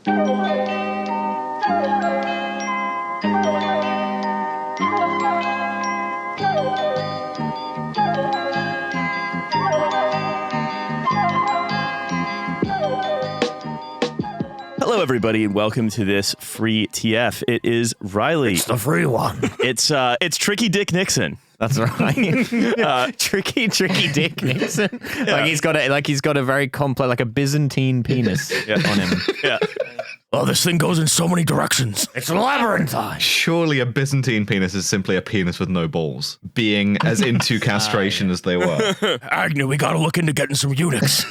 Hello, everybody, and welcome to this free TF. It is Riley. It's the free one. It's Tricky Dick Nixon. That's right. Tricky Dick Nixon. Yeah. He's got a very complex, like a Byzantine penis on him. Yeah. Oh, this thing goes in so many directions. It's labyrinthine. Surely a Byzantine penis is simply a penis with no balls, being as into castration as they were. Agnew, we gotta look into getting some eunuchs.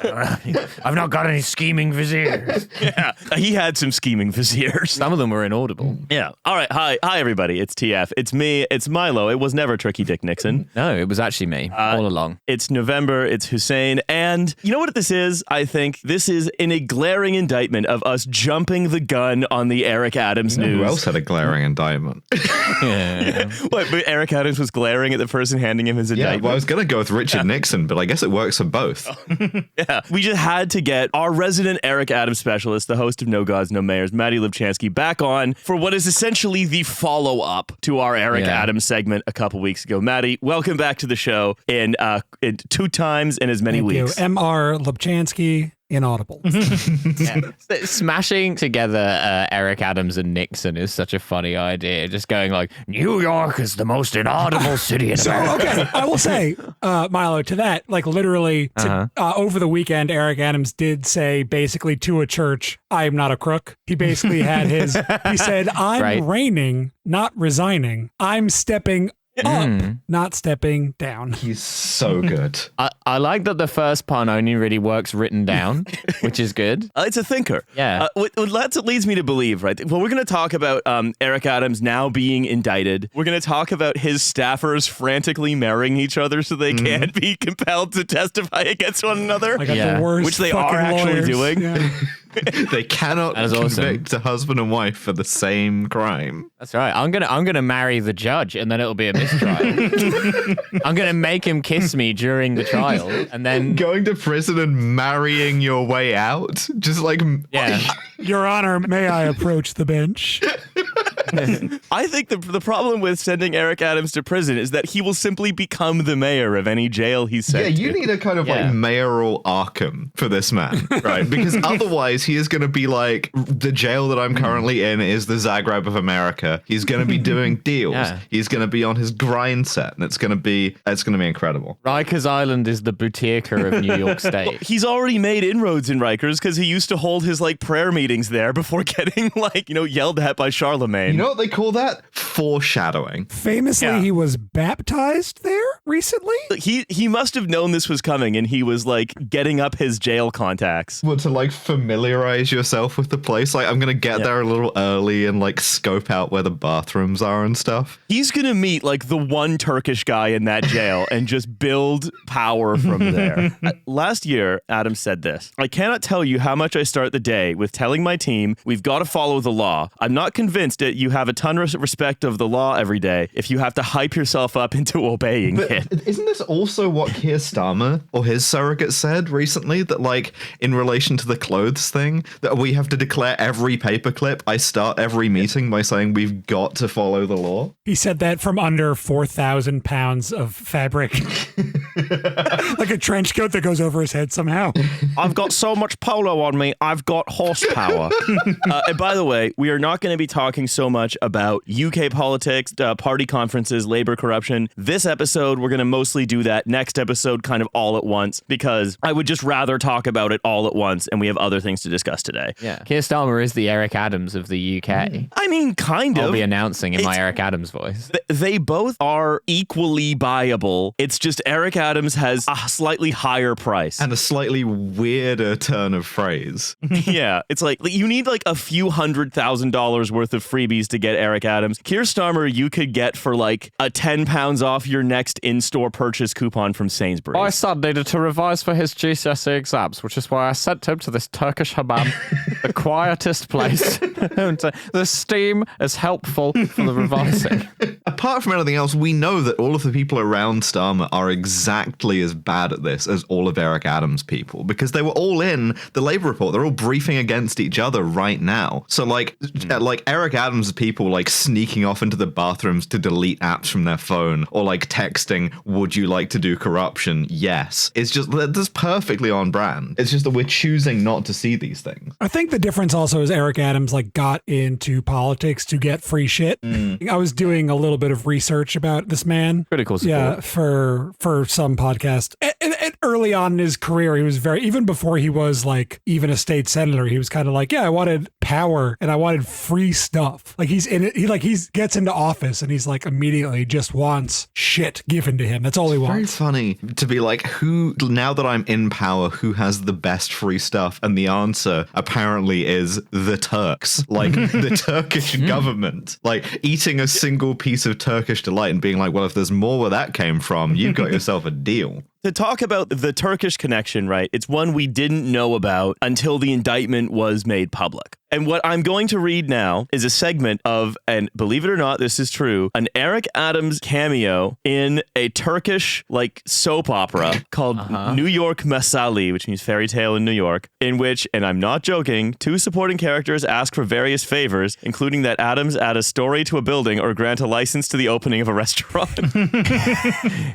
I've not got any scheming viziers. Yeah, he had some scheming viziers. Some of them were inaudible. Yeah. All right. Hi, everybody. It's TF. It's me. It's Milo. It was never Tricky Dick Nixon. No, it was actually me all along. It's November. It's Hussein. And you know what this is? I think this is a glaring indictment of us jumping the gun on the Eric Adams news. Who else had a glaring indictment? Yeah. What? But Eric Adams was glaring at the person handing him his indictment. Well, I was going to go with Richard Nixon, but I guess it works for both. Yeah, we just had to get our resident Eric Adams specialist, the host of No Gods, No Mayors, Mattie Lubchansky, back on for what is essentially the follow-up to our Eric Adams segment a couple weeks ago. Mattie, welcome back to the show in 2 times in as many weeks. Thank you. M.R. Lubchansky. Inaudible. Smashing together Eric Adams and Nixon is such a funny idea. Just going like, New York is the most inaudible city in America. Okay, I will say, Milo, to that, like literally over the weekend, Eric Adams did say basically to a church, I am not a crook. He basically had he said, I'm reigning, not resigning. I'm stepping up, not stepping down. He's so good. I like that the first pun only really works written down, which is good. It's a thinker. Yeah. What leads me to believe, right? Well, we're going to talk about Eric Adams now being indicted. We're going to talk about his staffers frantically marrying each other so they can't be compelled to testify against one another, The worst which they are actually doing. Yeah. They cannot convict a husband and wife for the same crime. That's right. I'm gonna marry the judge, and then it'll be a mistrial. I'm gonna make him kiss me during the trial, and then going to prison and marrying your way out, just like Your Honor, may I approach the bench? I think the problem with sending Eric Adams to prison is that he will simply become the mayor of any jail he's sent to. You need a kind of like mayoral Arkham for this man, right? Because otherwise he is going to be like, the jail that I'm currently in is the Zagreb of America. He's going to be doing deals. Yeah. He's going to be on his grind set, and it's going to be incredible. Rikers Island is the Butyrka of New York State. He's already made inroads in Rikers because he used to hold his like prayer meetings there before getting yelled at by Charlemagne. You know what they call that? Foreshadowing. Famously, he was baptized there recently. He must have known this was coming, and he was like getting up his jail contacts. Well, to like familiarize yourself with the place. Like, I'm gonna get there a little early and like scope out where the bathrooms are and stuff. He's gonna meet like the one Turkish guy in that jail and just build power from there. Last year, Adam said this: I cannot tell you how much I start the day with telling my team we've got to follow the law. I'm not convinced that you have a ton of respect of the law every day if you have to hype yourself up into obeying it. Isn't this also what Keir Starmer or his surrogate said recently, that like in relation to the clothes thing, that we have to declare every paperclip? I start every meeting by saying we've got to follow the law. He said that from under 4,000 pounds of fabric. Like a trench coat that goes over his head somehow. I've got so much polo on me, I've got horsepower. And by the way, we are not going to be talking so much about UK politics, party conferences, labor corruption. This episode, we're going to mostly do that. Next episode, kind of all at once, because I would just rather talk about it all at once, and we have other things to discuss today. Yeah. Keir Starmer is the Eric Adams of the UK. I mean, kind of. I'll be announcing in my Eric Adams voice. They both are equally buyable. It's just Eric Adams has a slightly higher price. And a slightly weirder turn of phrase. Yeah. It's like, you need like a few $100,000 worth of freebies to get Eric Adams. Keir Starmer, you could get for like a £10 off your next in-store purchase coupon from Sainsbury's. My son needed to revise for his GCSE exams, which is why I sent him to this Turkish hammam, the quietest place The steam is helpful for the revising. Apart from anything else, we know that all of the people around Starmer are exactly as bad at this as all of Eric Adams' people, because they were all in the Labor Report. They're all briefing against each other right now. So like Eric Adams' people like sneaking off into the bathrooms to delete apps from their phone, or like texting, "Would you like to do corruption?" Yes. It's just, that's perfectly on brand. It's just that we're choosing not to see these things. I think the difference also is Eric Adams like got into politics to get free shit. I was doing a little bit of research about this man. Critical support. Yeah, for some podcast. And early on in his career, he was even before he was like even a state senator, he was kind of like, yeah, I wanted power and I wanted free stuff. Like he's in it. He gets into office and he's like immediately just wants shit given to him. That's all he wants. Very funny to be like, who, now that I'm in power, who has the best free stuff? And the answer apparently is the Turks, like the Turkish government, like eating a single piece of Turkish delight and being like, well, if there's more where that came from, you've got yourself a deal. To talk about the Turkish connection, right? It's one we didn't know about until the indictment was made public. And what I'm going to read now is a segment of, and believe it or not, this is true, an Eric Adams cameo in a Turkish like soap opera called New York Masali, which means fairy tale in New York, in which, and I'm not joking, two supporting characters ask for various favors, including that Adams add a story to a building or grant a license to the opening of a restaurant.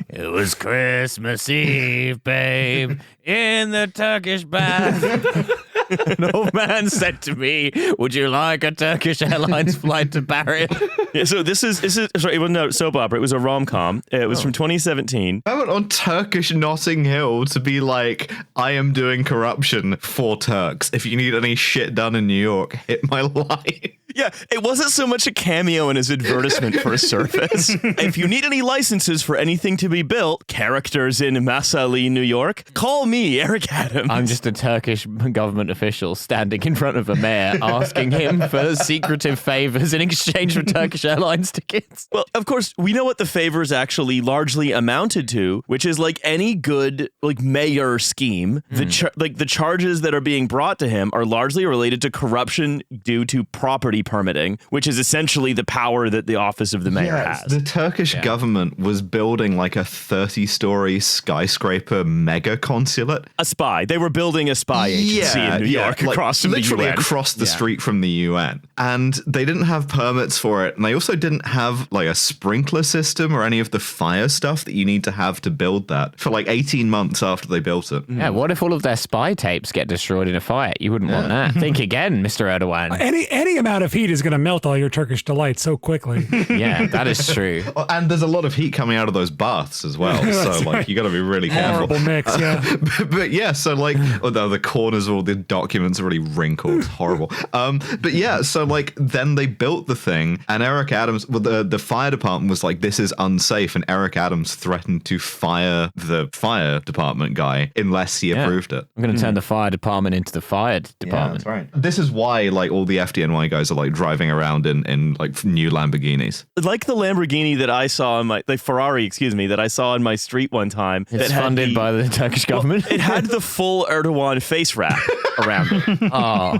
It was Christmas Eve, babe, in the Turkish bath. An old man said to me, "Would you like a Turkish Airlines flight to Paris?" Yeah, so this is sorry, it wasn't a soap opera. It was a rom-com. It was from 2017. I went on Turkish Notting Hill to be like, I am doing corruption for Turks. If you need any shit done in New York, hit my line. Yeah, it wasn't so much a cameo in his advertisement for a service. If you need any licenses for anything to be built, characters in Masali, New York, call me, Eric Adams. I'm just a Turkish government official standing in front of a mayor asking him for secretive favors in exchange for Turkish Airlines tickets. Well, of course, we know what the favors actually largely amounted to, which is like any good like mayor scheme. The charges that are being brought to him are largely related to corruption due to property permitting, which is essentially the power that the office of the mayor has. The Turkish government was building like a 30-story skyscraper mega consulate. A spy. They were building a spy agency in New York across from the UN. Literally across the street from the UN. And they didn't have permits for it. And they also didn't have like a sprinkler system or any of the fire stuff that you need to have to build that for like 18 months after they built it. Yeah, what if all of their spy tapes get destroyed in a fire? You wouldn't want that. Think again, Mr. Erdogan. Any amount of heat is going to melt all your Turkish delight so quickly. Yeah, that is true. And there's a lot of heat coming out of those baths as well. So like you got to be really careful. Horrible mix, yeah. But yeah, so like although the corners of all the documents are really wrinkled, horrible. But yeah, so like then they built the thing, and Eric Adams, well, the fire department was like, this is unsafe, and Eric Adams threatened to fire the fire department guy unless he approved it. I'm going to turn the fire department into the fire department. Yeah, that's right. This is why like all the FDNY guys are like driving around in like new Lamborghinis. Like the Lamborghini that I saw in my, like Ferrari, excuse me, that I saw in my street one time. It's funded by the Turkish government. It had the full Erdogan face wrap around it. Oh,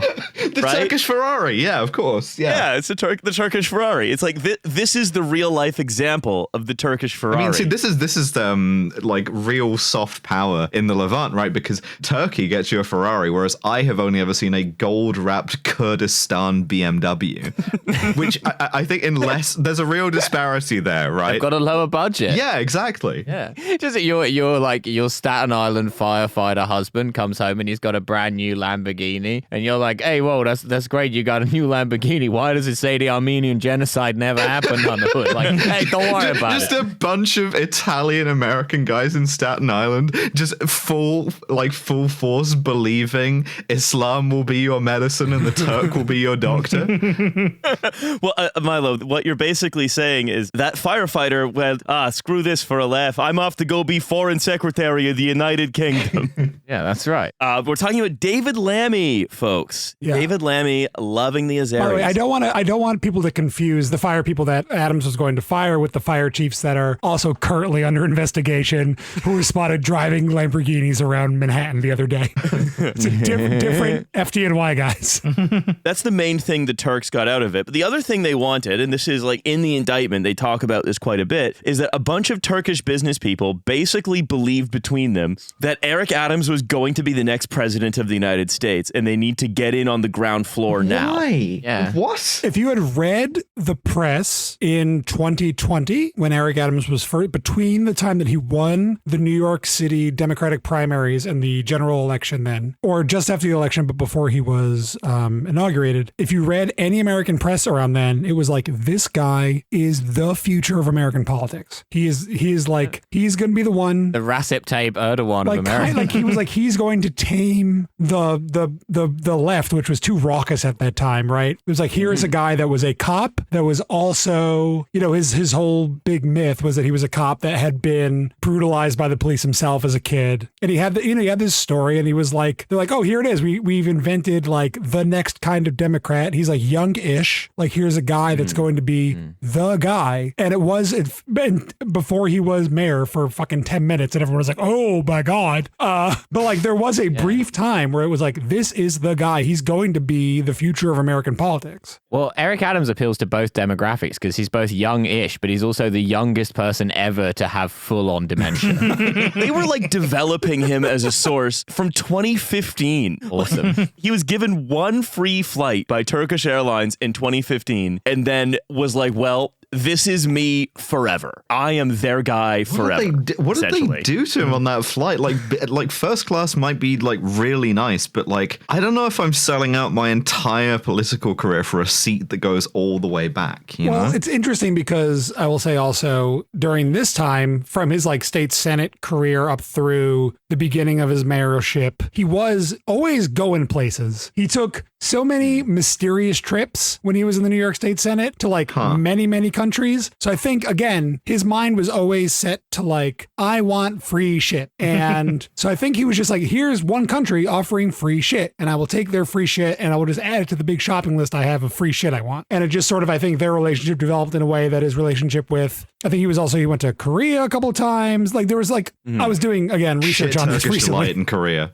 The Turkish Ferrari, yeah, of course. Yeah, it's the Turkish Ferrari. It's like this is the real life example of the Turkish Ferrari. I mean, see, this is like real soft power in the Levant, right? Because Turkey gets you a Ferrari, whereas I have only ever seen a gold-wrapped Kurdistan BMW, which I think unless there's a real disparity there, right? they've got a lower budget. Yeah, exactly. Yeah. Just your Staten Island firefighter husband comes home and he's got a brand new Lamborghini, and you're like, hey, whoa, that's great. You got a new Lamborghini. Why does it say the Armenian genocide never happened on the hood? Like, hey, don't worry about it. Just a bunch of Italian American guys in Staten Island, just full force believing Islam will be your medicine and the Turk will be your doctor. Well, Milo, what you're basically saying is that firefighter went, screw this for a laugh. I'm off to go be Foreign Secretary of the United Kingdom. Yeah, that's right. We're talking about David Lammy, folks. Yeah. David Lammy loving the Azeris. By the way, I don't want people to confuse the fire people that Adams was going to fire with the fire chiefs that are also currently under investigation, who were spotted driving Lamborghinis around Manhattan the other day. It's different FDNY guys. That's the main thing the Turks got out of it. But the other thing they wanted, and this is like in the indictment, they talk about this quite a bit, is that a bunch of Turkish business people basically believed between them that Eric Adams was going to be the next president of the United States, and they need to get in on the ground floor now. Why? Yeah. What? If you had read the press in 2020, when Eric Adams was first, between the time that he won the New York City Democratic primaries and the general election then, or just after the election, but before he was inaugurated, if you read any American press around then, it was like, this guy is the future of American politics. He is like, he's going to be the one. The Recep Tayyip Erdogan of America. Like he was like, he's going to tame the left, which was too raucous at that time, right? It was like, here is a guy that was a cop that was also, you know, his whole big myth was that he was a cop that had been brutalized by the police himself as a kid. And he had he had this story, and he was like, they're like, oh, here it is. We've invented like the next kind of Democrat. He's like young-ish. Like, here's a guy that's going to be the guy. And it was before he was mayor for fucking 10 minutes, and everyone was like, oh my God. But like, there was a brief time where it was like, this is the guy. He's going to be the future of American politics. Well, Eric Adams appeals to both demographics because he's both young-ish, but he's also the youngest person ever to have full-on dementia. They were like developing him as a source from 2015. Awesome. He was given one free flight by Turkish Airlines in 2015 and then was like, well, this is me forever. I am their guy forever. What did they do to him on that flight? Like first class might be like really nice, but like, I don't know if I'm selling out my entire political career for a seat that goes all the way back. You know? It's interesting because I will say also during this time, from his like state Senate career up through the beginning of his mayorship, he was always going places. He took so many mysterious trips when he was in the New York State Senate to like many countries. So I think, again, his mind was always set to like, I want free shit. And so I think he was just like, here's one country offering free shit, and I will take their free shit and I will just add it to the big shopping list I have of free shit I want. And it just sort of, I think their relationship developed in a way that his relationship with, I think he went to Korea a couple of times. Like there was like, I was doing, again, research on this recently. In Korea.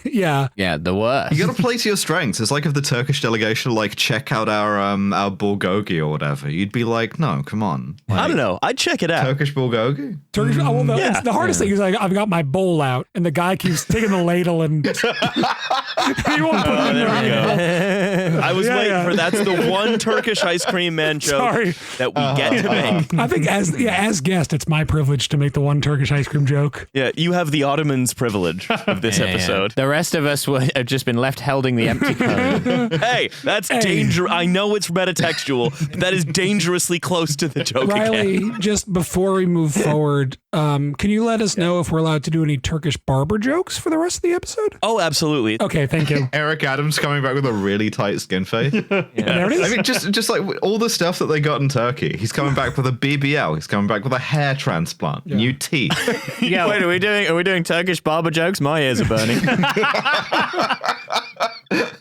Yeah. Yeah, the worst. You got to play to your strengths. It's like if the Turkish delegation like check out our bulgogi or whatever, you'd be like, no, come on. Like, I don't know. I'd check it out. Turkish bulgogi? It's the hardest thing is like, I've got my bowl out and the guy keeps taking the ladle and he won't put it in there. I was waiting for that's the one Turkish ice cream man joke that we get to make. I think as guest, it's my privilege to make the one Turkish ice cream joke. Yeah, you have the Ottomans privilege of this episode. The rest of us have just been left holding the empty cone. Hey, that's dangerous. I know it's metatextual, but that is dangerously close to the joke. Riley, again. just before we move forward, can you let us know if we're allowed to do any Turkish barber jokes for the rest of the episode? Oh, absolutely. Okay, thank you. Eric Adams coming back with a really tight skin face. There it is. I mean, just like all the stuff that they got in Turkey, he's coming back with a BBL. He's coming back with a hair transplant, new teeth. Yeah, wait, are we doing Turkish barber jokes? My ears are burning.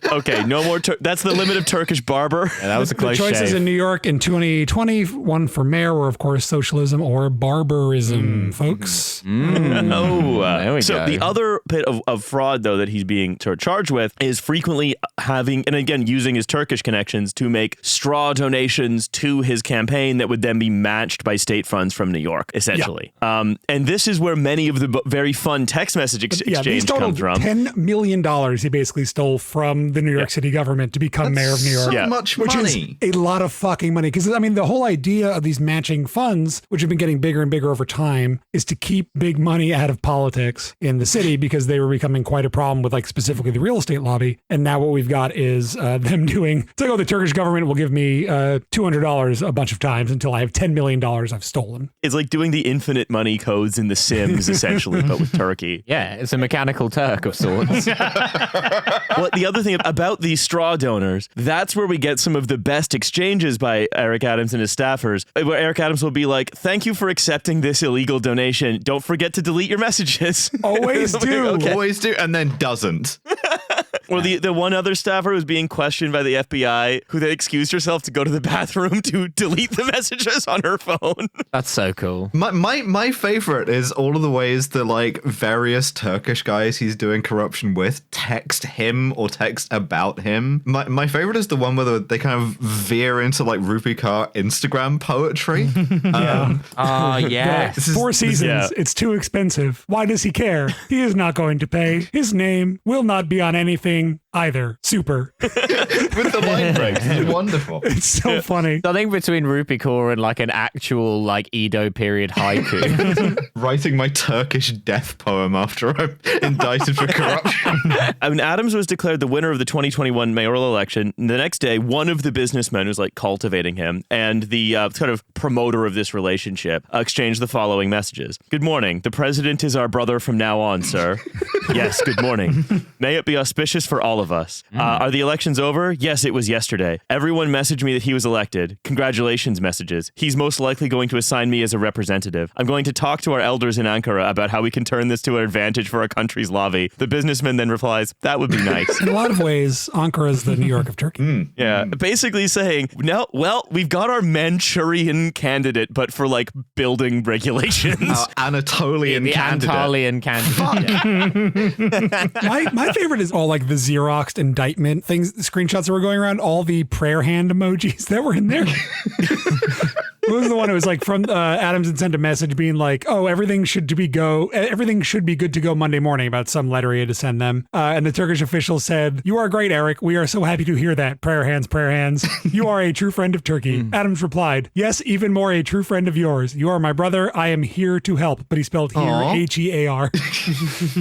Okay, no more. That's the limit of Turkish barber. Yeah, that was a close choices shave. in New York in 2020, one for mayor were, of course, socialism or barbarism, folks. There we So go. the other bit of fraud, though, that he's being sort of charged with is frequently having, and again, using his Turkish connections to make straw donations to his campaign that would then be matched by state funds from New York, essentially. Yeah. And this is where many of the very fun text message exchange comes from. $10 million he basically stole from the New York City government to become mayor of New York. So much which money. is a lot of fucking money. Because, I mean, the whole idea of these matching funds, which have been getting bigger and bigger over time, is to keep big money out of politics in the city because they were becoming quite a problem with, like, specifically the real estate lobby. And now what we've got is them doing, it's like, oh, the Turkish government will give me $200 a bunch of times until I have $10 million I've stolen. It's like doing the infinite money codes in The Sims, essentially, but with Turkey. Yeah, it's a mechanical Turk of sorts. Well, the other thing about these straw donors, that's where we get some of the best exchanges by Eric Adams and his staffers, where Eric Adams will be like, thank you for accepting this illegal donation. Don't forget to delete your messages. Always do. Okay. Always do, and then doesn't. Or the one other staffer was being questioned by the FBI, who then excused herself to go to the bathroom to delete the messages on her phone. That's so cool. My favorite is all of the ways that like various Turkish guys he's doing corruption with text him or text about him. My favorite is the one where they kind of veer into like Rupi Kaur Instagram poetry. Yes. 4 seasons. It's too expensive. Why does he care? He is not going to pay. His name will not be on anything either. Super. With the line breaks. It's wonderful. It's so funny. Something between Rupi Kaur and like an actual like Edo period haiku. Writing my Turkish death poem after I'm indicted for corruption. I mean, Adams was declared the winner of the 2021 mayoral election. The next day, one of the businessmen who's like cultivating him and the kind of promoter of this relationship exchanged the following messages. Good morning. The president is our brother from now on, sir. Yes, good morning. May it be auspicious for all of us. Are the elections over? Yes, it was yesterday. Everyone messaged me that he was elected. Congratulations messages. He's most likely going to assign me as a representative. I'm going to talk to our elders in Ankara about how we can turn this to an advantage for our country's lobby. The businessman then replies, that would be nice. In a lot of ways, Ankara is the New York of Turkey. Yeah, basically saying, no, well, we've got our Manchurian candidate, but for like building regulations. Anatolian the candidate. Anatolian candidate. My favorite is all like the Xeroxed indictment things, screenshots that were going around, all the prayer hand emojis that were in there. What was the one? It was like from Adams had sent a message being like, "Oh, everything should be good to go Monday morning." About some letter he had to send them, and the Turkish official said, "You are great, Eric. We are so happy to hear that. Prayer hands, prayer hands. You are a true friend of Turkey." Adams replied, "Yes, even more a true friend of yours. You are my brother. I am here to help." But he spelled here H-E-A-R.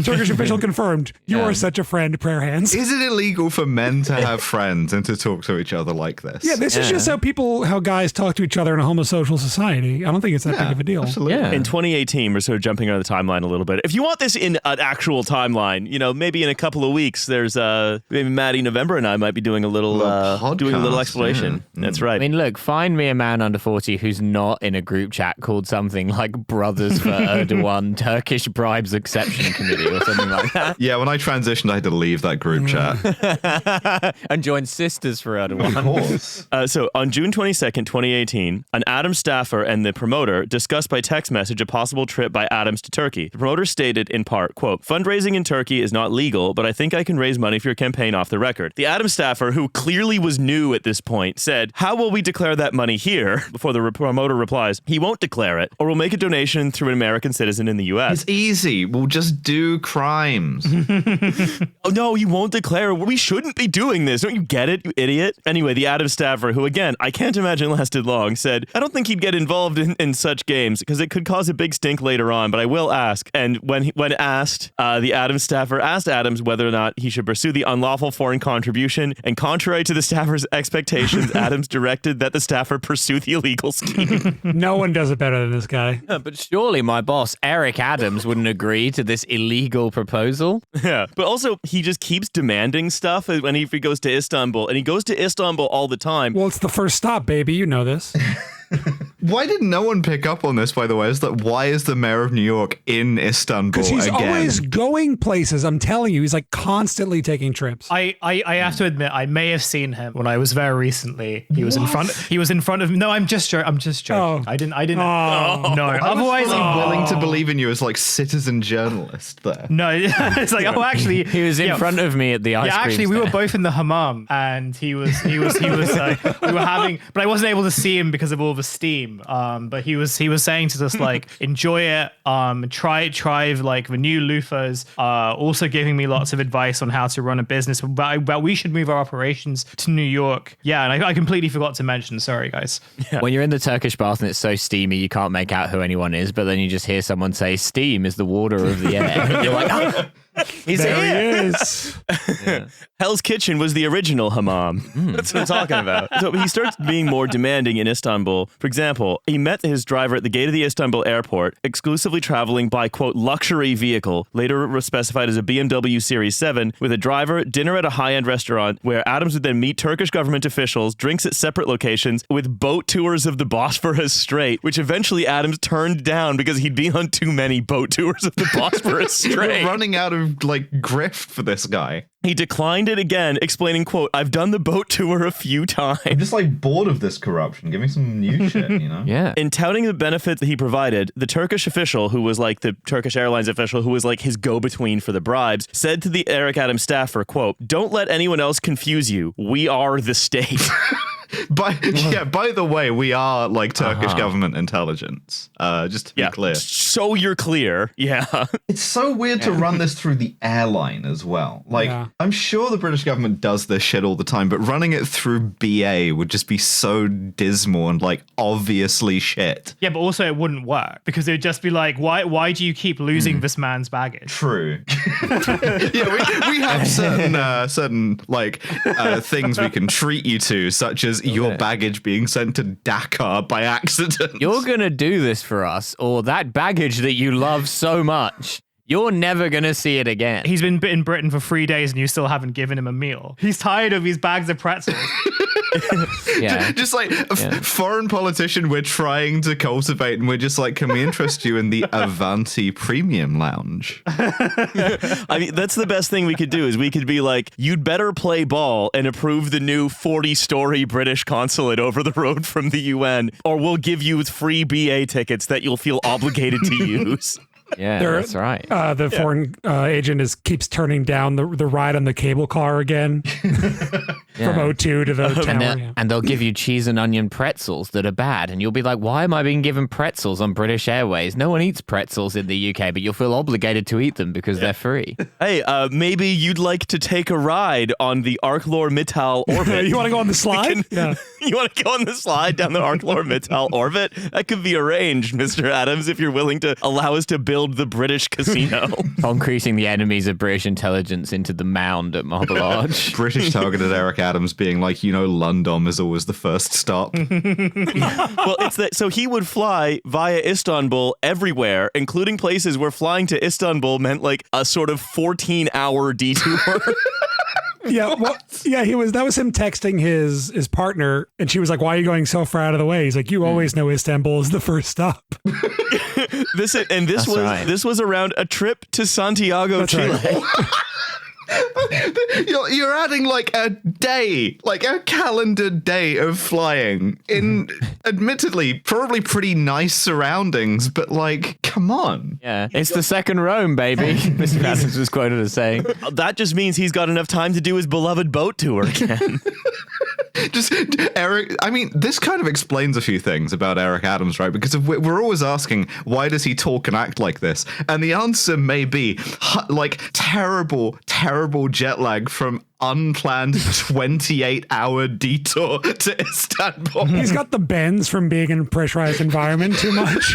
Turkish official confirmed, "You are such a friend." Prayer hands. Is it illegal for men to have friends and to talk to each other like this? Yeah, this is just how guys talk to each other in a homosocial society. I don't think it's that big of a deal. Absolutely. Yeah. In 2018, we're sort of jumping around the timeline a little bit. If you want this in an actual timeline, maybe in a couple of weeks, there's maybe Maddie, November, and I might be doing a little exploration. Yeah. That's right. I mean, look, find me a man under 40 who's not in a group chat called something like Brothers for Erdogan Turkish Bribes Exception Committee or something like that. Yeah, when I transitioned, I had to leave that group chat. And join Sisters for Erdogan. Of course. So on June 22nd, 2018, an Adams staffer and the promoter discussed by text message a possible trip by Adams to Turkey. The promoter stated in part, quote, "Fundraising in Turkey is not legal, but I think I can raise money for your campaign off the record." The Adams staffer, who clearly was new at this point, said, "How will we declare that money here?" Before the promoter replies, "He won't declare it, or we'll make a donation through an American citizen in the U.S. It's easy. We'll just do crimes. Oh, no, he won't declare. We shouldn't be doing this. Don't you get it, you idiot? Anyway, the Adams staffer, who again, I can't imagine lasted long, said, "I don't think he'd get involved in such games because it could cause a big stink later on, but I will ask." And when asked, the Adams staffer asked Adams whether or not he should pursue the unlawful foreign contribution, and contrary to the staffer's expectations, Adams directed that the staffer pursue the illegal scheme. No one does it better than this guy. Yeah, but surely my boss, Eric Adams, wouldn't agree to this illegal proposal. Yeah, but also he just keeps demanding stuff when he goes to Istanbul, and he goes to Istanbul all the time. Well, it's the first stop, baby. You know this. Why did no one pick up on this, by the way? Is that why is the mayor of New York in Istanbul Because he's again? always going places. I'm telling you, he's like constantly taking trips. I have to admit, I may have seen him when I was very recently. He was in front of me. No, I'm just joking. Oh. I didn't. Oh. No. Otherwise, willing to believe in you as like citizen journalist there. no. It's like, oh, actually, He was in front of me at the ice cream actually, we were stand. both in the hammam, and he was. We were having, but I wasn't able to see him because of all the steam. But he was saying to us like, enjoy it. Try like the new loofahs. Also giving me lots of advice on how to run a business. But we should move our operations to New York. Yeah, and I completely forgot to mention. Sorry, guys. When you're in the Turkish bath and it's so steamy, you can't make out who anyone is, but then you just hear someone say, "Steam is the water of the air." And you're like, "Oh, He's There here. he is. Hell's Kitchen was the original hammam. That's what I'm talking about. So he starts being more demanding in Istanbul. For example, he met his driver at the gate of the Istanbul airport, exclusively traveling by, quote, luxury vehicle, later specified as a BMW Series 7, with a driver, dinner at a high-end restaurant, where Adams would then meet Turkish government officials, drinks at separate locations, with boat tours of the Bosporus Strait, which eventually Adams turned down because he'd been on too many boat tours of the Bosporus Strait. Running out of massive like grift for this guy. He declined it again, explaining, quote, "I've done the boat tour a few times." I'm just like bored of this corruption. Give me some new shit, you know? Yeah. In touting the benefits that he provided, the Turkish official, who was like the Turkish Airlines official, who was like his go-between for the bribes, said to the Eric Adams staffer, quote, "Don't let anyone else confuse you. We are the state." By the way, we are like Turkish government intelligence. Just to be clear. So you're clear. Yeah. It's so weird to run this through the airline as well. Like, I'm sure the British government does this shit all the time, but running it through BA would just be so dismal and like obviously shit. Yeah, but also it wouldn't work because it would just be like, why do you keep losing this man's baggage? True. we have certain like things we can treat you to, such as your baggage being sent to Dakar by accident. You're going to do this for us, or that baggage that you love so much, you're never going to see it again. He's been in Britain for 3 days and you still haven't given him a meal. He's tired of his bags of pretzels. Just like a foreign politician we're trying to cultivate, and we're just like, can we interest you in the Avanti Premium Lounge? I mean, that's the best thing we could do is we could be like, you'd better play ball and approve the new 40-story British consulate over the road from the UN, or we'll give you free BA tickets that you'll feel obligated to use. Yeah, that's right. The foreign agent keeps turning down the ride on the cable car again from O2 to the tower. And they'll give you cheese and onion pretzels that are bad. And you'll be like, why am I being given pretzels on British Airways? No one eats pretzels in the UK, but you'll feel obligated to eat them because they're free. Hey, maybe you'd like to take a ride on the ArcelorMittal orbit. You want to go on the slide? You want to go on the slide down the ArcelorMittal orbit? That could be arranged, Mr. Adams, if you're willing to allow us to build the British casino. Concreting the enemies of British intelligence into the mound at Marble Arch. British targeted Eric Adams being like, London is always the first stop. Well, it's that. So he would fly via Istanbul everywhere, including places where flying to Istanbul meant like a sort of 14-hour detour. That was him texting his partner, and she was like, "Why are you going so far out of the way?" He's like, "You always know Istanbul is the first stop." This was around a trip to Santiago, Chile. Right. You're adding like a day, like a calendar day of flying in admittedly probably pretty nice surroundings, but like, come on. Yeah, it's the second Rome, baby. Mr. Adams was quoted as saying. That just means he's got enough time to do his beloved boat tour again. Just Eric, I mean, this kind of explains a few things about Eric Adams, right? Because we're always asking, why does he talk and act like this? And the answer may be like terrible jet lag from unplanned 28-hour detour to Istanbul. He's got the bends from being in a pressurized environment too much.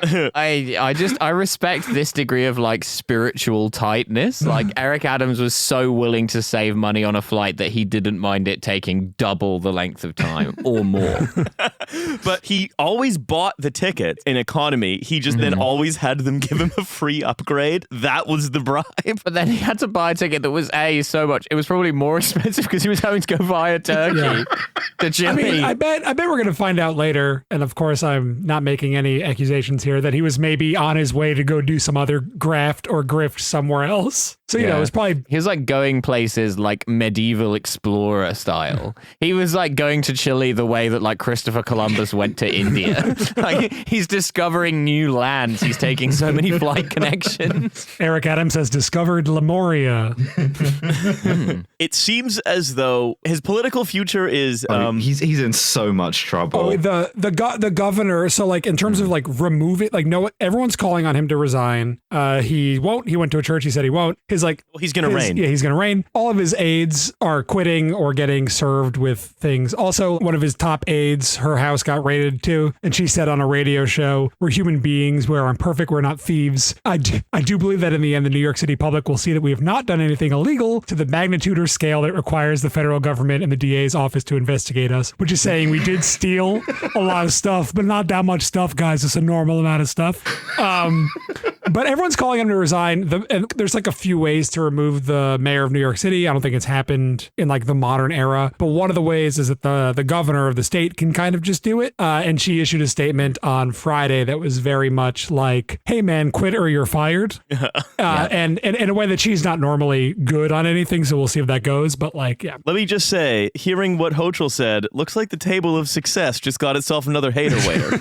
I respect this degree of like spiritual tightness. Like Eric Adams was so willing to save money on a flight that he didn't mind it taking double the length of time or more. But he always bought the ticket in economy. He just then always had them give him a free upgrade. That was the bribe. But then he had to buy a ticket that was so much. It was probably more expensive because he was having to go via Turkey to Chile. I mean, I bet we're going to find out later. And of course, I'm not making any accusations here that he was maybe on his way to go do some other graft or grift somewhere else. So, it was probably... He was like going places like medieval explorer style. He was like going to Chile the way that like Christopher Columbus went to India. Like he's discovering new lands. He's taking so many flight connections. Eric Adams has discovered Lemuria. It seems as though his political future is... he's in so much trouble. Oh, the governor. So like in terms of like remove it, like no, everyone's calling on him to resign. He won't. He went to a church. He said he won't. He's going to reign. Yeah, he's going to reign. All of his aides are quitting or getting served with things. Also, one of his top aides, her house got raided too. And she said on a radio show, "We're human beings. We're imperfect. We're not thieves." I do believe that in the end, the New York City public will see that we have not done anything illegal to the magnitude or scale that requires the federal government and the DA's office to investigate us, which is saying we did steal a lot of stuff, but not that much stuff, guys. It's a normal amount of stuff. But everyone's calling him to resign. And there's like a few ways to remove the mayor of New York City. I don't think it's happened in like the modern era. But one of the ways is that the governor of the state can kind of just do it. And she issued a statement on Friday that was very much like, hey, man, quit or you're fired. And in a way that she's not normally good on anything. So we'll see if that goes. But like, yeah. Let me just say, hearing what Hochul said, looks like the table of success just got itself another hater waiter.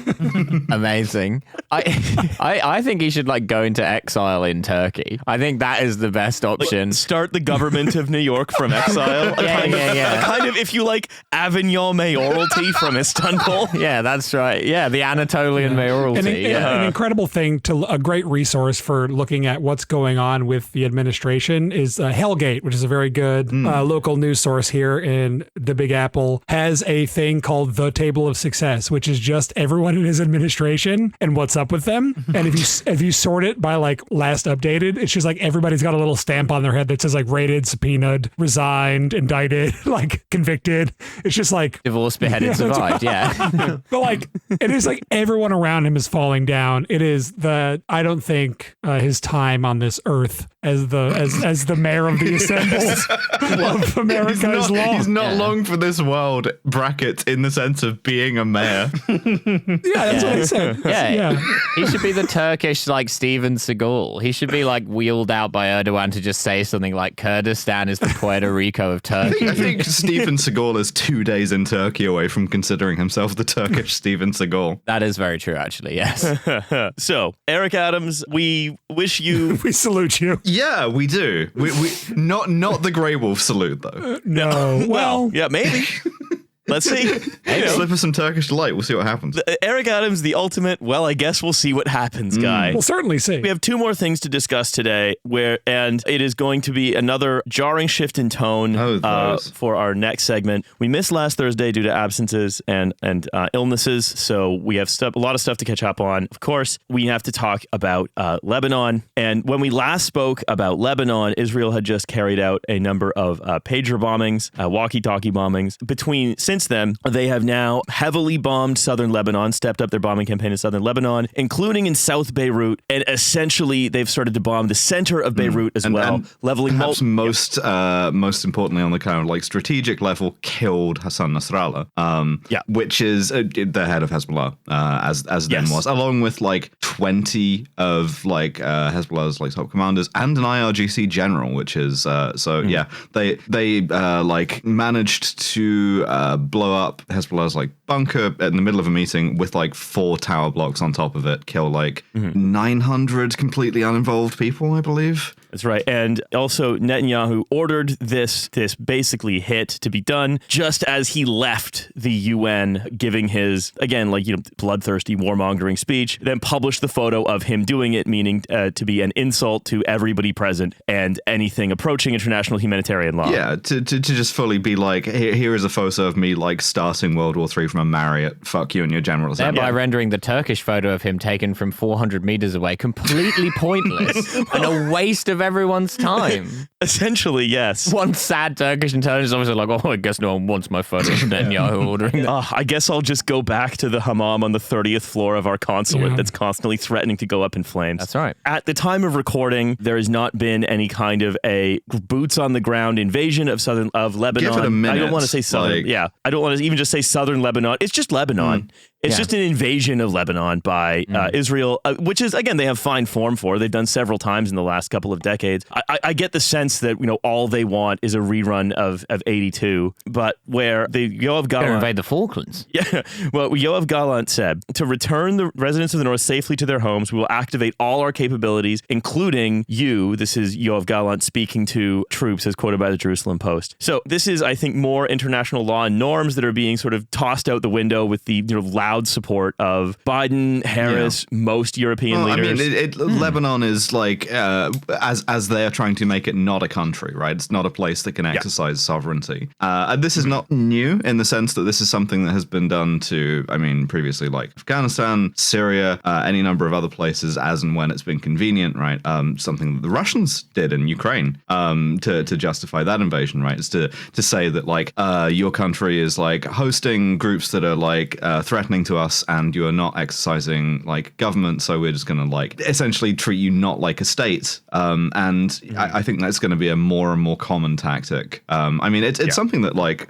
Amazing. I think he should like go into exile in Turkey. I think that is the best option. Start the government of New York from exile. Kind of, if you like, Avignon mayoralty from Istanbul. Yeah, that's right. Yeah, the Anatolian mayoralty. An incredible thing, a great resource for looking at what's going on with the administration is Hellgate, which is a very good local news source here in the Big Apple, has a thing called the Table of Success, which is just everyone in his administration and what's up with them. And if you sort it by like last updated, it's just like everybody's got a little stamp on their head that says like rated, subpoenaed, resigned, indicted, like convicted. It's just like divorced, beheaded, survived. Yeah. But like it is like everyone around him is falling down. It is I don't think his time on this earth as the mayor of the assembled of America is long. He's not long for this world, brackets, in the sense of being a mayor. That's what I said. Yeah. He should be the Turkish like Steven Seagal. He should be like wheeled out by Erdogan to just say something like Kurdistan is the Puerto Rico of Turkey. I think Steven Seagal is 2 days in Turkey away from considering himself the Turkish Steven Seagal. That is very true, actually, yes. So, Eric Adams, we wish you... we salute you. Yeah, we do. We not the Grey Wolf salute, though. No. Well, yeah, maybe. Let's see. Slip us some Turkish delight. We'll see what happens. Eric Adams, the ultimate, well, I guess we'll see what happens guy. We'll certainly see. We have two more things to discuss today, and it is going to be another jarring shift in tone for our next segment. We missed last Thursday due to absences and illnesses, so we have a lot of stuff to catch up on. Of course, we have to talk about Lebanon. And when we last spoke about Lebanon, Israel had just carried out a number of pager bombings, walkie-talkie bombings. Since then, they have now heavily bombed southern Lebanon, stepped up their bombing campaign in southern Lebanon, including in South Beirut, and essentially they've started to bomb the center of Beirut as well, and leveling perhaps most importantly on the kind of like strategic level, killed Hassan Nasrallah, which is the head of Hezbollah, as then was, along with like 20 of like Hezbollah's like top commanders and an IRGC general, which is they like managed to blow up Hezbollah's like bunker in the middle of a meeting with like 4 tower blocks on top of it, kill like 900 completely uninvolved people, I believe. That's right. And also Netanyahu ordered this basically hit to be done just as he left the UN giving his, again, like, bloodthirsty warmongering speech, then published the photo of him doing it, meaning to be an insult to everybody present and anything approaching international humanitarian law. Yeah, to just fully be like, here is a photo of me like starting World War III from a Marriott. Fuck you and your general assembly. Thereby rendering the Turkish photo of him taken from 400 meters away completely pointless and a waste of everyone's time. Essentially, yes. One sad Turkish intelligence officer like, oh, I guess no one wants my photo of Netanyahu ordering that. I guess I'll just go back to the hammam on the 30th floor of our consulate that's constantly threatening to go up in flames. That's right. At the time of recording, there has not been any kind of a boots on the ground invasion of Lebanon. Give it a minute. I don't want to say southern. I don't want to even just say southern Lebanon. It's just Lebanon. It's just an invasion of Lebanon by Israel, which is, again, they have fine form for. They've done several times in the last couple of decades. I get the sense that, all they want is a rerun of 82, but where the Yoav Gallant... invade the Falklands. Yeah, well, Yoav Gallant said, to return the residents of the North safely to their homes, we will activate all our capabilities, including you. This is Yoav Gallant speaking to troops, as quoted by the Jerusalem Post. So this is, I think, more international law and norms that are being sort of tossed out the window with the loud support of Biden, Harris, most European leaders. I mean, Lebanon is like, as they're trying to make it not a country, right? It's not a place that can exercise sovereignty. And this is not new in the sense that this is something that has been done to, previously like Afghanistan, Syria, any number of other places as and when it's been convenient, right? Something that the Russians did in Ukraine to justify that invasion, right? Is to say that like your country is like hosting groups that are like threatening to us and you are not exercising like government, so we're just going to like essentially treat you not like a state. I think that's going to be a more and more common tactic. I mean, it's something that like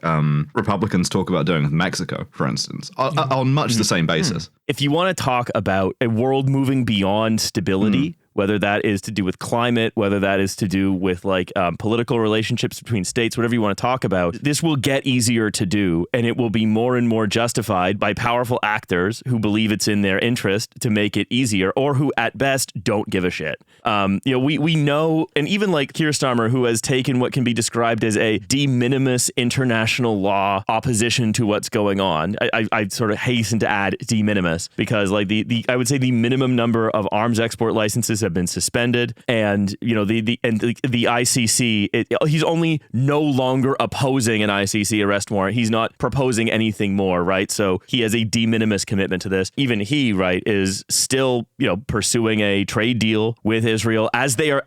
Republicans talk about doing with Mexico, for instance, on much the same basis. If you want to talk about a world moving beyond stability, whether that is to do with climate, whether that is to do with like political relationships between states, whatever you want to talk about, this will get easier to do, and it will be more and more justified by powerful actors who believe it's in their interest to make it easier, or who at best don't give a shit. We know, and even like Keir Starmer, who has taken what can be described as a de minimis international law opposition to what's going on. I sort of hasten to add de minimis because like I would say the minimum number of arms export licenses have been suspended, and the ICC, he's only no longer opposing an ICC arrest warrant. He's not proposing anything more, right? So he has a de minimis commitment to this. Even he, right, is still pursuing a trade deal with Israel as they are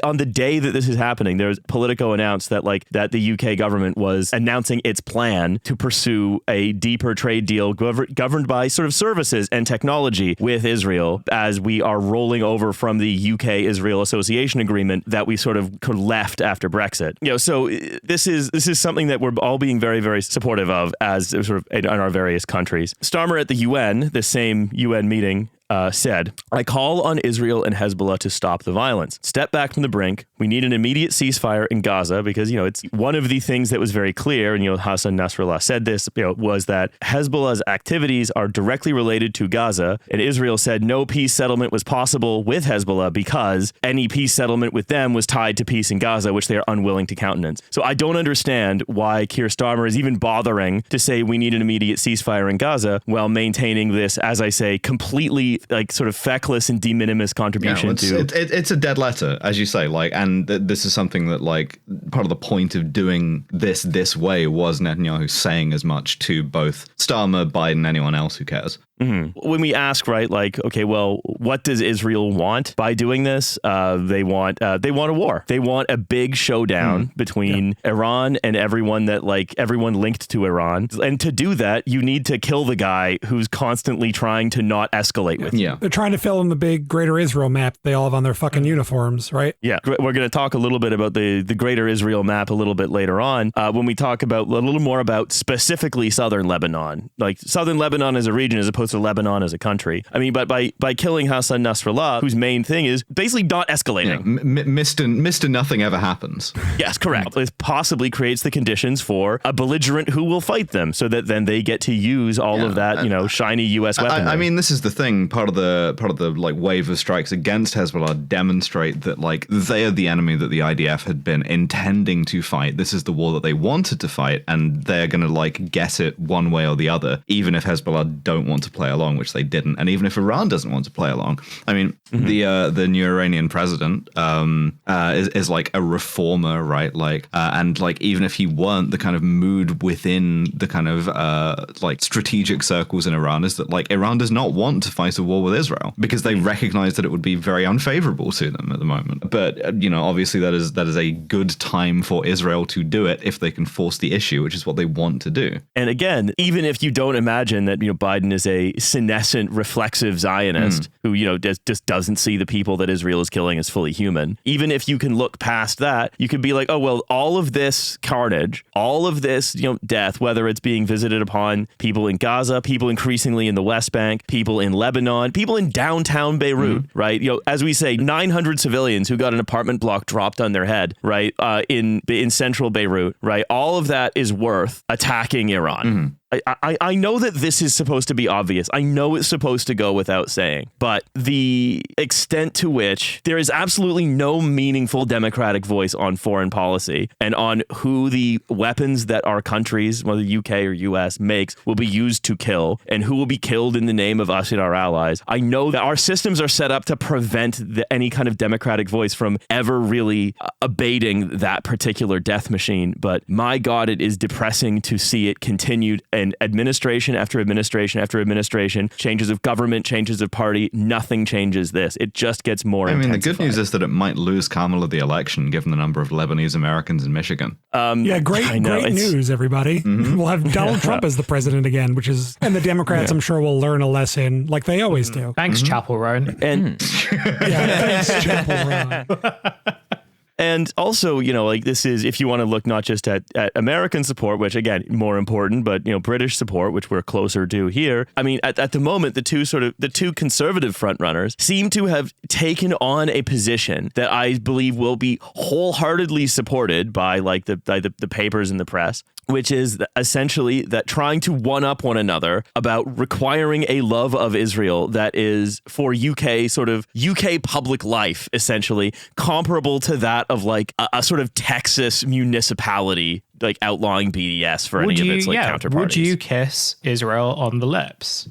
on the day that this is happening. There's Politico announced that the UK government was announcing its plan to pursue a deeper trade deal governed by sort of services and technology with Israel as we are rolling over from the UK-Israel Association Agreement that we sort of left after Brexit. So this is something that we're all being very, very supportive of as sort of in our various countries. Starmer at the UN, the same UN meeting, said, I call on Israel and Hezbollah to stop the violence. Step back from the brink. We need an immediate ceasefire in Gaza because, it's one of the things that was very clear, and, Hassan Nasrallah said this, was that Hezbollah's activities are directly related to Gaza, and Israel said no peace settlement was possible with Hezbollah because any peace settlement with them was tied to peace in Gaza, which they are unwilling to countenance. So I don't understand why Keir Starmer is even bothering to say we need an immediate ceasefire in Gaza while maintaining this, as I say, completely like sort of feckless and de minimis contribution to it's a dead letter, as you say, like, and this is something that like part of the point of doing this way was Netanyahu saying as much to both Starmer, Biden, anyone else who cares. Mm-hmm. When we ask, right, like, okay, well, what does Israel want by doing this? They want a war. They want a big showdown between Iran and everyone linked to Iran. And to do that, you need to kill the guy who's constantly trying to not escalate with you. They're trying to fill in the big Greater Israel map they all have on their fucking uniforms, right? Yeah. We're going to talk a little bit about the Greater Israel map a little bit later on when we talk about a little more about specifically southern Lebanon. Like southern Lebanon as a region as opposed to Lebanon as a country. I mean, but by killing Hassan Nasrallah, whose main thing is basically not escalating. Mr. Nothing ever happens. Yes, correct. It possibly creates the conditions for a belligerent who will fight them so that then they get to use all of that, shiny U.S. weaponry. I mean, this is the thing. Part of the like wave of strikes against Hezbollah demonstrate that like they are the enemy that the IDF had been intending to fight. This is the war that they wanted to fight, and they're going to like get it one way or the other, even if Hezbollah don't want to play along, which they didn't, and even if Iran doesn't want to play along. I mean, the new Iranian president is like a reformer, right? Like, and like even if he weren't, the kind of mood within the kind of like strategic circles in Iran is that like Iran does not want to fight a war with Israel because they recognize that it would be very unfavorable to them at the moment. But obviously that is a good time for Israel to do it if they can force the issue, which is what they want to do. And again, even if you don't imagine that Biden is a senescent, reflexive Zionist who just doesn't see the people that Israel is killing as fully human, even if you can look past that, you could be like, oh well, all of this carnage, all of this death, whether it's being visited upon people in Gaza, people increasingly in the West Bank, people in Lebanon, people in downtown Beirut, right? As we say, 900 civilians who got an apartment block dropped on their head, right? In central Beirut, right? All of that is worth attacking Iran. I know that this is supposed to be obvious. I know it's supposed to go without saying, but the extent to which there is absolutely no meaningful democratic voice on foreign policy and on who the weapons that our countries, whether UK or US, makes will be used to kill and who will be killed in the name of us and our allies. I know that our systems are set up to prevent any kind of democratic voice from ever really abating that particular death machine. But my God, it is depressing to see it continued and administration after administration after administration, changes of government, changes of party, nothing changes this. It just gets more the good news is that it might lose Kamala the election given the number of Lebanese Americans in Michigan. Great news, everybody. We'll have Donald Trump as the president again, and the Democrats, I'm sure, will learn a lesson like they always do. Thanks, Chapel Roan. And thanks, Chapel Roan. And also, this is, if you want to look not just at American support, which again, more important, but, British support, which we're closer to here. I mean, at the moment, the two conservative frontrunners seem to have taken on a position that I believe will be wholeheartedly supported by the papers and the press, which is essentially that trying to one-up one another about requiring a love of Israel that is for UK public life, essentially comparable to that of a sort of Texas municipality outlawing BDS for any of its counterparties. Would you kiss Israel on the lips,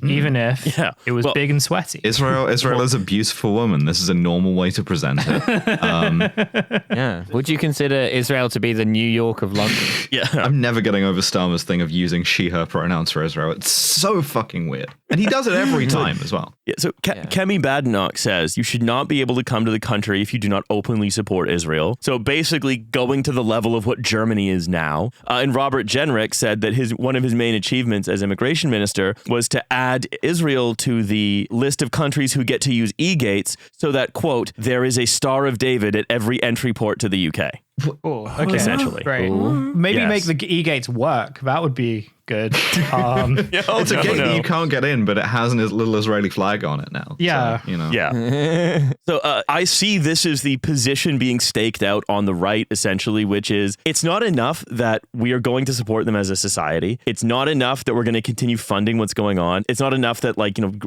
even if it was big and sweaty? Israel is a beautiful woman. This is a normal way to present it. Would you consider Israel to be the New York of London? I'm never getting over Starmer's thing of using she/her pronouns for Israel. It's so fucking weird, and he does it every time as well. So Kemi Badenoch says you should not be able to come to the country if you do not openly support Israel. So basically, going to the level of what Germany is now. And Robert Jenrick said that one of his main achievements as immigration minister was to add Israel to the list of countries who get to use e-gates so that, quote, there is a Star of David at every entry port to the UK. Okay. Essentially. Great. Maybe make the e-gates work. That would be good. It's a gate that you can't get in, but it has a little Israeli flag on it now. Yeah. So, So I see this as the position being staked out on the right, essentially, which is it's not enough that we are going to support them as a society. It's not enough that we're going to continue funding what's going on. It's not enough that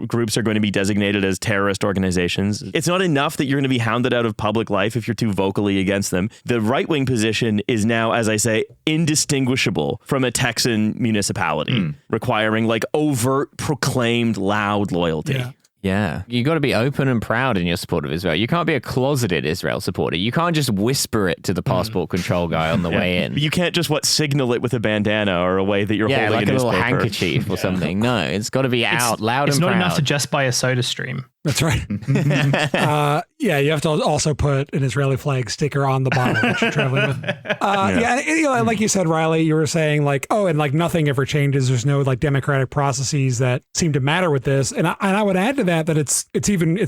groups are going to be designated as terrorist organizations. It's not enough that you're going to be hounded out of public life if you're too vocally against them. The right-wing position is now, as I say, indistinguishable from a Texan municipality, requiring overt, proclaimed, loud loyalty. Yeah. You got to be open and proud in your support of Israel. You can't be a closeted Israel supporter. You can't just whisper it to the passport control guy on the way in. You can't just signal it with a bandana or a way that you're holding like a little newspaper. Handkerchief or something. No, it's got to be out loud and proud. It's not enough to just buy a soda stream. That's right. You have to also put an Israeli flag sticker on the bottle that you're traveling with. Like you said, Riley, you were saying nothing ever changes. There's no democratic processes that seem to matter with this. And I would add to that it's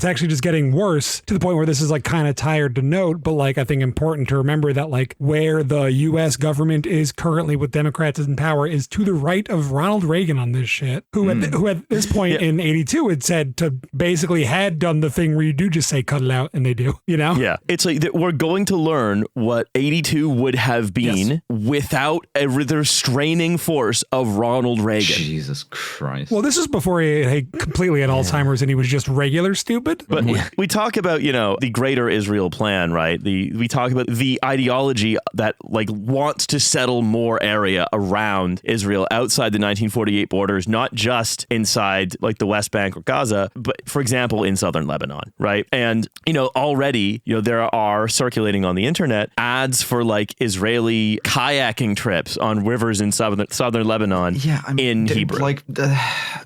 actually just getting worse to the point where this is kind of tired to note, but I think important to remember that where the U.S. government is currently with Democrats in power is to the right of Ronald Reagan on this shit, who at this point in 82 had said to basically had done the thing where you do just say cut it out, and they do, Yeah, it's we're going to learn what 82 would have been without the restraining force of Ronald Reagan. Jesus Christ. Well, this is before he completely had Alzheimer's and he was just regular stupid. But we talk about, the greater Israel plan, right? We talk about the ideology that wants to settle more area around Israel outside the 1948 borders, not just inside the West Bank or Gaza, but for example, in southern Lebanon, right? And, already, there are circulating on the internet ads for Israeli kayaking trips on rivers in southern Lebanon in Hebrew.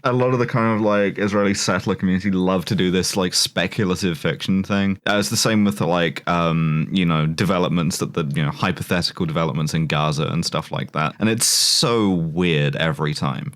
A lot of the kind of Israeli settler community love to do this speculative fiction thing. It's the same with developments that the hypothetical developments in Gaza and stuff like that. And it's so weird every time.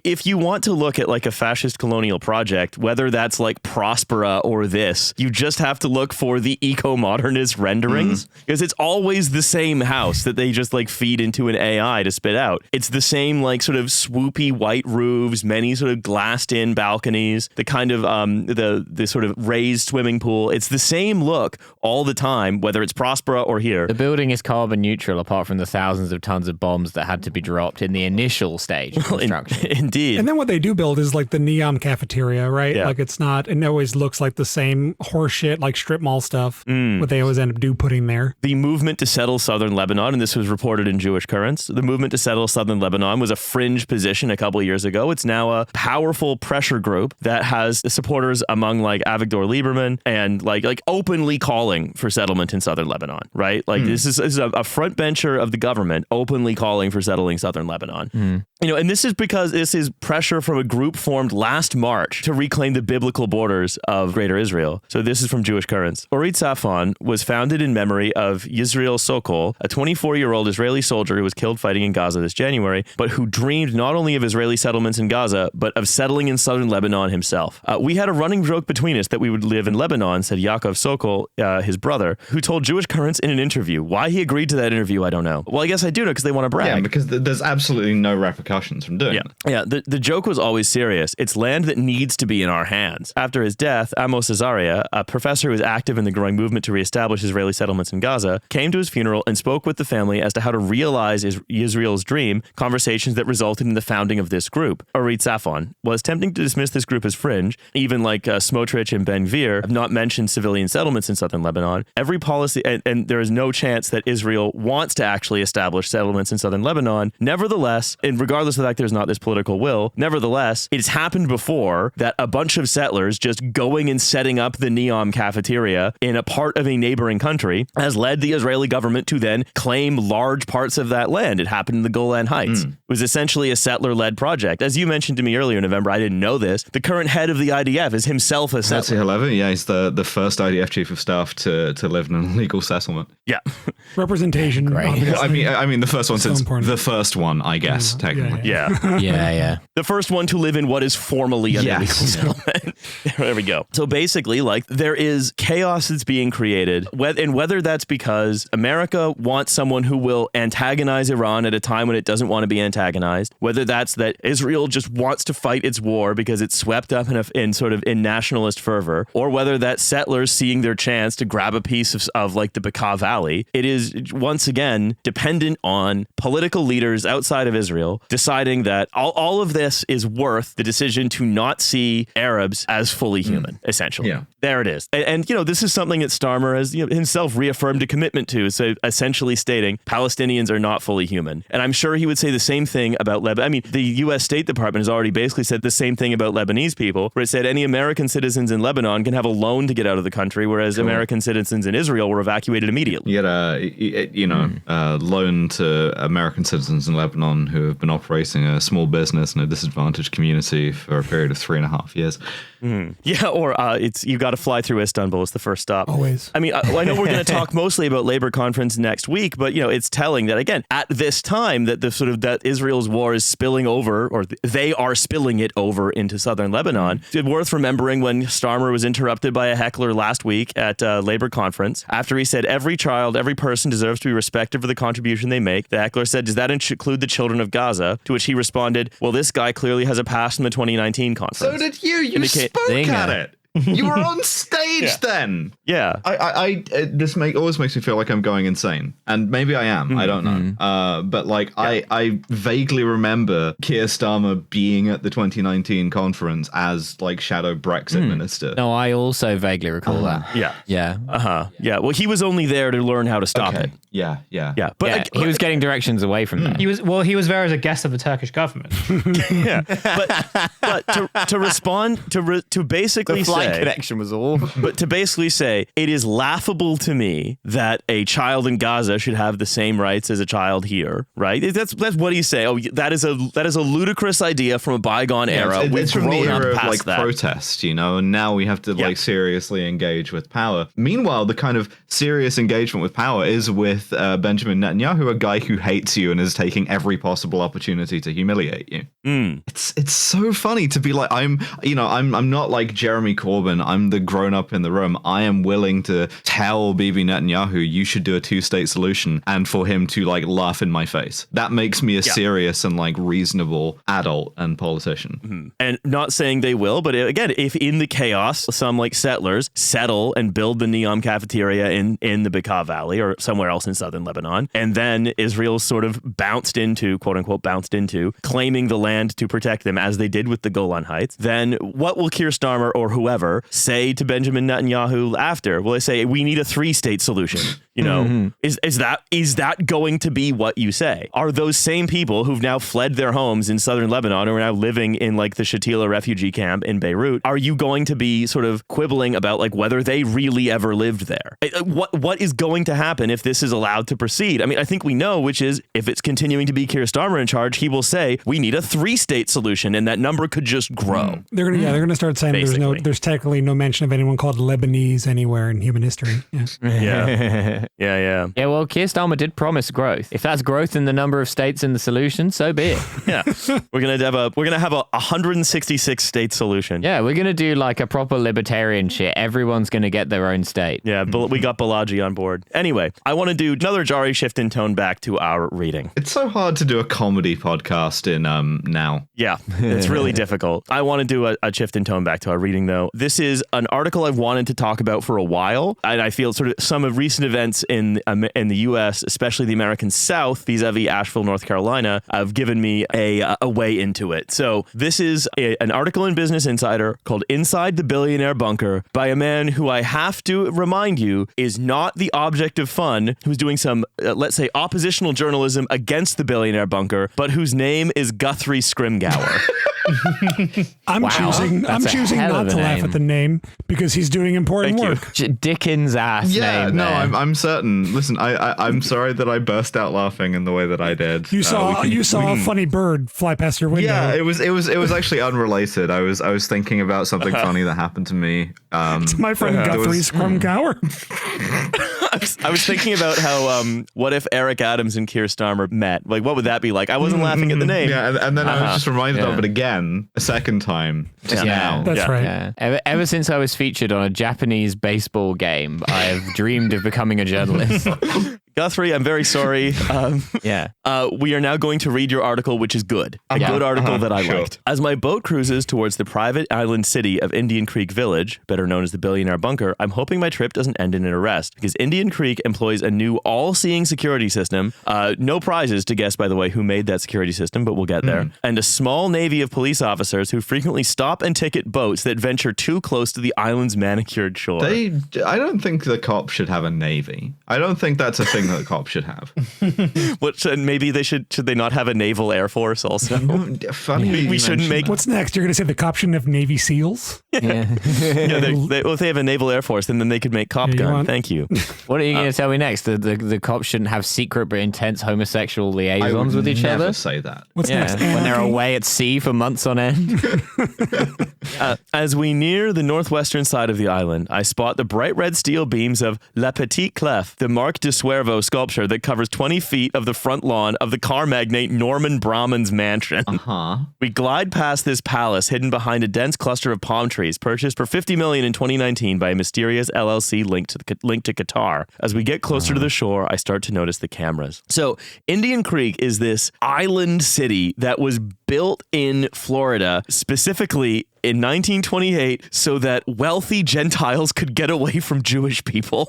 If you want to look at a fascist colonial project, whether that's Prospera or this, you just have to look for the eco-modernist renderings because it's always the same house that they just feed into an AI to spit out. It's the same sort of swoopy white roofs, many sort of glassed in balconies, the kind of the sort of raised swimming pool. It's the same look all the time, whether it's Prospera or here. The building is carbon neutral apart from the thousands of tons of bombs that had to be dropped in the initial stage of construction. Indeed. And then what they do build is the Neom cafeteria, right? Yeah. It's not, it always looks like the same horseshit, strip mall stuff, what they always end up putting there. The movement to settle southern Lebanon, and this was reported in Jewish Currents, the movement to settle southern Lebanon was a fringe position a couple of years ago. It's now a powerful pressure group that has supporters among Avigdor Lieberman and openly calling for settlement in southern Lebanon, right? This is a front bencher of the government openly calling for settling southern Lebanon. And this is because this is pressure from a group formed last March to reclaim the biblical borders of Greater Israel. So this is from Jewish Currents. Orit Safon was founded in memory of Yisrael Sokol, a 24-year-old Israeli soldier who was killed fighting in Gaza this January, but who dreamed not only of Israeli settlements in Gaza, but of settling in southern Lebanon himself. We had a running joke between us that we would live in Lebanon, said Yaakov Sokol, his brother, who told Jewish Currents in an interview. Why he agreed to that interview, I don't know. Well, I guess I do know because they want to brag. Yeah, because there's absolutely no repercussions from doing it. Yeah, the joke was always serious. It's land that needs to be in our hands. After his death, Amos Azaria, a professor who was active in the growing movement to reestablish Israeli settlements in Gaza, came to his funeral and spoke with the family as to how to realize Israel's dream, conversations that resulted in the founding of this group. Orit Safon was tempting to dismiss this group as fringe, even like Smotrich and Ben-Gvir have not mentioned civilian settlements in southern Lebanon. Every policy, and there is no chance that Israel wants to actually establish settlements in southern Lebanon. Nevertheless, and regardless of the fact there's not this political will, nevertheless, it's happened before that a bunch of settlers just going and setting up the Neom cafeteria in a part of a neighboring country has led the Israeli government to then claim large parts of that land. It happened in the Golan Heights. It was essentially a settler-led project. As you mentioned to me earlier in November, I didn't know this. The current head of the IDF is himself a settler. Yeah, he's the first IDF chief of staff to live in an illegal settlement. Yeah. Representation. I mean, the first one since the first one, I guess, technically. Yeah. The first one to live in what is formally an illegal settlement. There we go. So basically, like, there is chaos that's being created, and whether that's because America wants someone who will antagonize Iran at a time when it doesn't want to be antagonized, whether that's that Israel just wants to fight its war because it's swept up in nationalist fervor, or whether that's settlers seeing their chance to grab a piece of like the Bekaa Valley. It is once again dependent on political leaders outside of Israel deciding that all of this is worth the decision to not see Arabs as fully human, essentially. Yeah. There it is. And this is something that Starmer has himself reaffirmed a commitment to, so essentially stating Palestinians are not fully human. And I'm sure he would say the same thing about Lebanon. I mean, the U.S. State Department has already basically said the same thing about Lebanese people, where it said any American citizens in Lebanon can have a loan to get out of the country, whereas American citizens in Israel were evacuated immediately. You get a loan to American citizens in Lebanon who have been operating a small business in a disadvantaged community for a period of 3.5 years. Yeah, or you got to fly through Istanbul is the first stop. Always. I mean, I know we're going to talk mostly about labor conference next week, but it's telling that again at this time that that Israel's war is spilling over, or they are spilling it over into southern Lebanon. It's worth remembering when Starmer was interrupted by a heckler last week at a labor conference after he said every person deserves to be respected for the contribution they make. The heckler said, "Does that include the children of Gaza?" To which he responded, "Well, this guy clearly has a past from the 2019 conference." So did you. You spoke at it. You were on stage then. Yeah. This always makes me feel like I'm going insane, and maybe I am. I don't know. But like, I vaguely remember Keir Starmer being at the 2019 conference as like shadow Brexit minister. No, I also vaguely recall that. Yeah. Yeah. Yeah. Well, he was only there to learn how to stop it. Yeah. But he was getting directions away from that. He was there as a guest of the Turkish government. Yeah. But to respond to basically say connection was all. But to basically say, it is laughable to me that a child in Gaza should have the same rights as a child here, right? That's what he's saying. Oh, that is a ludicrous idea from a bygone era. It's from the era of like protest, and now we have to seriously engage with power. Meanwhile, the kind of serious engagement with power is with Benjamin Netanyahu, a guy who hates you and is taking every possible opportunity to humiliate you. It's so funny to be like, I'm not like Jeremy Corbyn. I'm the grown up in the room. I am willing to tell Bibi Netanyahu you should do a 2-state solution, and for him to like laugh in my face. That makes me a serious and like reasonable adult and politician. And not saying they will, but again, if in the chaos some like settlers settle and build the Neom cafeteria in the Bekaa Valley or somewhere else in southern Lebanon, and then Israel sort of quote unquote bounced into claiming the land to protect them as they did with the Golan Heights, then what will Keir Starmer or whoever say to Benjamin Netanyahu after? Will they say, we need a 3-state solution? Is that going to be what you say? Are those same people who've now fled their homes in southern Lebanon or are now living in like the Shatila refugee camp in Beirut, are you going to be sort of quibbling about like whether they really ever lived there? What is going to happen if this is allowed to proceed. I mean, I think we know, which is if it's continuing to be Keir Starmer in charge, he will say we need a 3-state solution, and that number could just grow. They're gonna start saying there's technically no mention of anyone called Lebanese anywhere in human history. Yeah. Yeah. Yeah, well, Keir Starmer did promise growth. If that's growth in the number of states in the solution, so be it. Yeah. We're gonna have a 166 state solution. Yeah, we're gonna do like a proper libertarian shit. Everyone's gonna get their own state. Yeah, but we got Balaji on board. Anyway, I want to do another Jari shift in tone back to our reading. It's so hard to do a comedy podcast in now. Yeah, it's really difficult. I want to do a shift in tone back to our reading, though. This is an article I've wanted to talk about for a while, and I feel sort of some of recent events in the U.S., especially the American South, vis-a-vis Asheville, North Carolina, have given me a way into it. So this is an article in Business Insider called "Inside the Billionaire Bunker" by a man who I have to remind you is not the object of fun, who's doing some, let's say, oppositional journalism against the billionaire bunker, but whose name is Guthrie Scrimgour. I'm choosing not to laugh at the name because he's doing important work. Dickens ass name. No, I'm certain. Listen, I'm sorry that I burst out laughing in the way that I did. You saw a funny bird fly past your window. Yeah, it was actually unrelated. I was thinking about something funny that happened to me. It's my friend Guthrie Scrimgour. I was thinking about how what if Eric Adams and Keir Starmer met? Like, what would that be like? I wasn't laughing at the name. Yeah, and then I was just reminded of it again a second time just now. That's right. Yeah. Ever since I was featured on a Japanese baseball game, I have dreamed of becoming a journalist. Guthrie, I'm very sorry. We are now going to read your article, which is good. A good article that I liked. As my boat cruises towards the private island city of Indian Creek Village, better known as the Billionaire Bunker, I'm hoping my trip doesn't end in an arrest, because Indian Creek employs a new all-seeing security system. No prizes to guess, by the way, who made that security system, but we'll get there. And a small navy of police officers who frequently stop and ticket boats that venture too close to the island's manicured shore. I don't think the cops should have a navy. I don't think that's a thing that cops should have. Maybe they should they not have a naval air force also? Funny. We shouldn't make. What's next? You're going to say the cops shouldn't have Navy SEALs? If they have a naval air force, then they could make cop gun. Thank you. What are you going to tell me next? The cops shouldn't have secret but intense homosexual liaisons with each other? I would never say that. What's next? When they're away at sea for months on end. As we near the northwestern side of the island, I spot the bright red steel beams of La Petite Clef, the Marc de Suervo sculpture that covers 20 feet of the front lawn of the car magnate Norman Brahman's mansion. We glide past this palace hidden behind a dense cluster of palm trees purchased for $50 million in 2019 by a mysterious LLC linked to Qatar. As we get closer to the shore, I start to notice the cameras. So Indian Creek is this island city that was built in Florida, specifically in 1928, so that wealthy Gentiles could get away from Jewish people.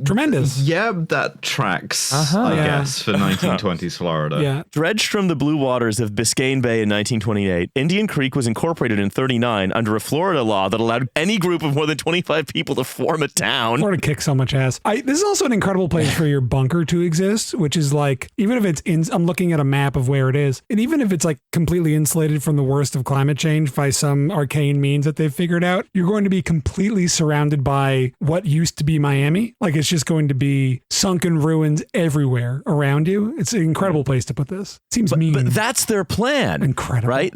Tremendous. Yeah, that tracks, I guess, for 1920s Florida. Yeah. Dredged from the blue waters of Biscayne Bay in 1928, Indian Creek was incorporated in 1939 under a Florida law that allowed any group of more than 25 people to form a town. Florida kicks so much ass. This is also an incredible place for your bunker to exist, which is like, even if it's I'm looking at a map of where it is, and even if it's like completely insulated from the worst of climate change by some arcane means that they've figured out, you're going to be completely surrounded by what used to be Miami. Like, it's just going to be sunken ruins everywhere around you. It's an incredible place to put this. It seems mean. But that's their plan. Incredible. Right?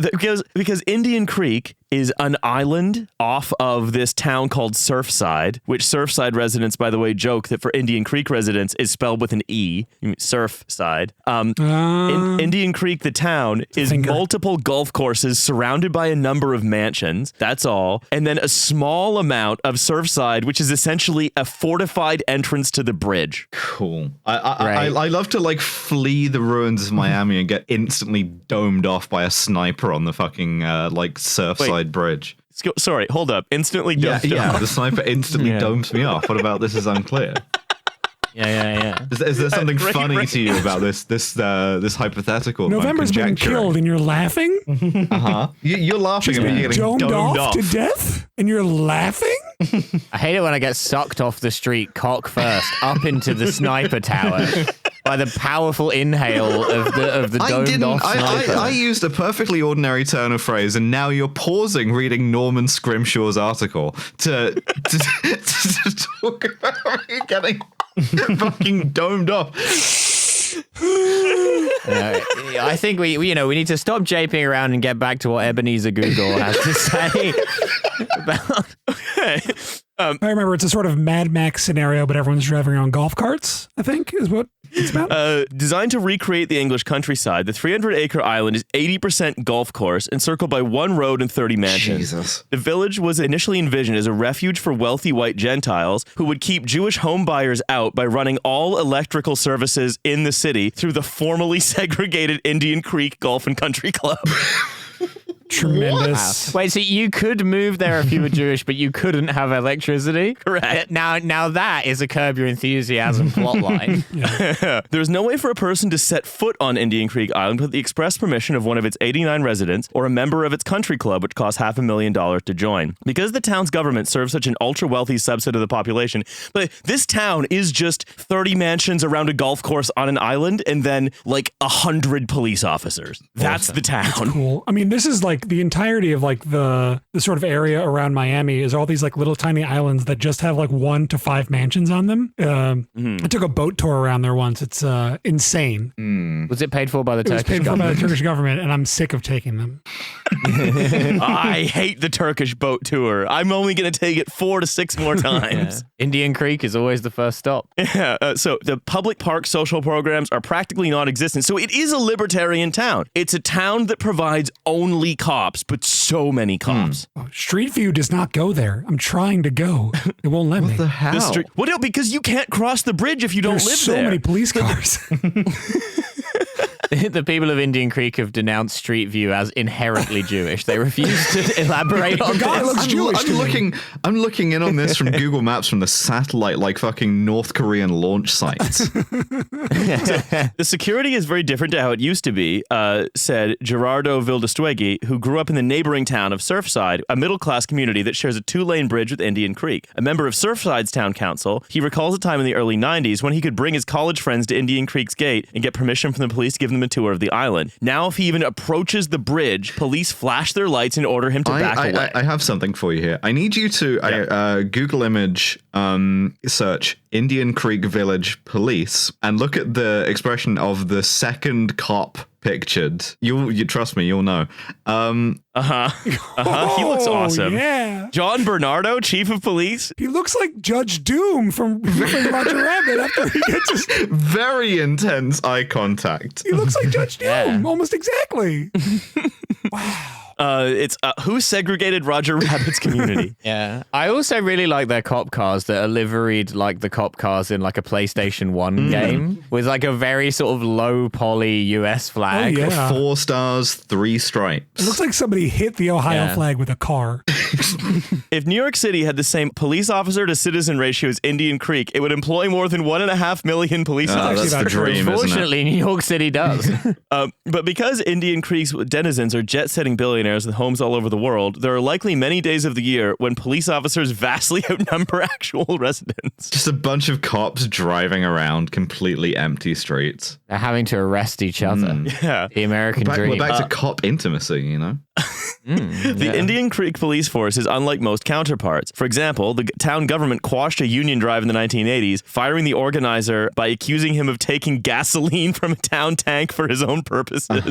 Because Indian Creek is an island off of this town called Surfside, which Surfside residents, by the way, joke that for Indian Creek residents is spelled with an E, Surfside. Indian Creek, the town, is multiple golf courses surrounded by a number of mansions. That's all. And then a small amount of Surfside, which is essentially a fortified entrance to the bridge. Cool. I love to like flee the ruins of Miami and get instantly domed off by a sniper on the fucking like Surfside bridge. Sorry, hold up. Instantly domed off. Yeah, the sniper instantly domes me off. What about this is unclear? Yeah. Is there something funny to you about this hypothetical? November's been killed and you're laughing? You're laughing at me getting domed off to death and you're laughing? I hate it when I get sucked off the street, cock first, up into the sniper tower. by the powerful inhale of the domed off sniper. I used a perfectly ordinary turn of phrase, and now you're pausing reading Norman Scrimshaw's article to talk about me getting fucking domed off. I think we need to stop japing around and get back to what Ebenezer Google has to say about. Okay. I remember it's a sort of Mad Max scenario, but everyone's driving around golf carts, I think, is what it's about. Designed to recreate the English countryside, the 300-acre island is 80% golf course, encircled by one road and 30 mansions. Jesus. The village was initially envisioned as a refuge for wealthy white Gentiles who would keep Jewish home buyers out by running all electrical services in the city through the formerly segregated Indian Creek Golf and Country Club. Tremendous. Wait, so you could move there if you were Jewish, but you couldn't have electricity? Correct. Now that is a Curb Your Enthusiasm plotline. There's no way for a person to set foot on Indian Creek Island without the express permission of one of its 89 residents or a member of its country club, which costs $500,000 to join. Because the town's government serves such an ultra-wealthy subset of the population, but this town is just 30 mansions around a golf course on an island and then like 100 police officers. That's the town. That's cool. I mean, this is like the entirety of like the sort of area around Miami is all these like little tiny islands that just have like 1 to 5 mansions on them. I took a boat tour around there once. It's insane. Was it paid for by the Turkish It was paid for by the Turkish government, and I'm sick of taking them. I hate the Turkish boat tour. I'm only going to take it 4 to 6 more times. Indian Creek is always the first stop. So the public park social programs are practically non-existent. So it is a libertarian town. It's a town that provides only cops, but so many cops. Oh, Street View does not go there. I'm trying to go. It won't let me. What the hell? Well, no, because you can't cross the bridge if you don't There's live so there. many police cars. The people of Indian Creek have denounced Street View as inherently Jewish. They refuse to elaborate on God, it this. looks Jewish to me. I'm looking in on this from Google Maps from the satellite, like fucking North Korean launch sites. The security is very different to how it used to be, said Gerardo Vildestuegui, who grew up in the neighboring town of Surfside, a middle-class community that shares a 2-lane bridge with Indian Creek. A member of Surfside's town council, he recalls a time in the early 90s when he could bring his college friends to Indian Creek's gate and get permission from the police to give them a tour of the island. Now, if he even approaches the bridge, police flash their lights and order him to back away. I have something for you here. I need you to Google image search Indian Creek Village Police and look at the expression of the second cop pictured. You trust me, you'll know. He looks awesome. Yeah. John Bernardo, chief of police. He looks like Judge Doom from Roger Rabbit after he gets his... Very intense eye contact. He looks like Judge Doom, almost exactly. Wow. It's who segregated Roger Rabbit's community. Yeah. I also really like their cop cars that are liveried like the cop cars in like a PlayStation 1 game with like a very sort of low poly US flag. Oh, yeah. 4 stars, 3 stripes. It looks like somebody hit the Ohio flag with a car. If New York City had the same police officer to citizen ratio as Indian Creek, it would employ more than 1.5 million police officers. That's the dream, isn't it? Fortunately, New York City does. But because Indian Creek's denizens are jet-setting billionaires with homes all over the world, there are likely many days of the year when police officers vastly outnumber actual residents. Just a bunch of cops driving around completely empty streets. They're having to arrest each other. Yeah. The American dream. We're back to cop intimacy, you know? The Indian Creek police force is unlike most counterparts. For example, the town government quashed a union drive in the 1980s, firing the organizer by accusing him of taking gasoline from a town tank for his own purposes.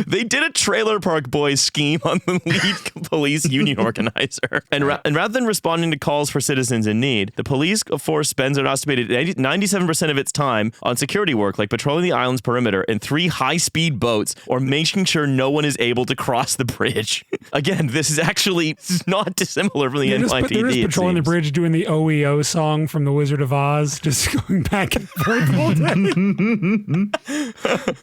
They did a Trailer Park Boys scheme on the lead police union organizer. And rather than responding to calls for citizens in need, the police force spends an estimated 97% of its time on security work, like patrolling the island's perimeter in 3 high-speed boats or making sure no one is able to cross the bridge. Again, this is actually not dissimilar from the NYPD. They're just patrolling the bridge doing the OEO song from The Wizard of Oz, just going back and forth all day.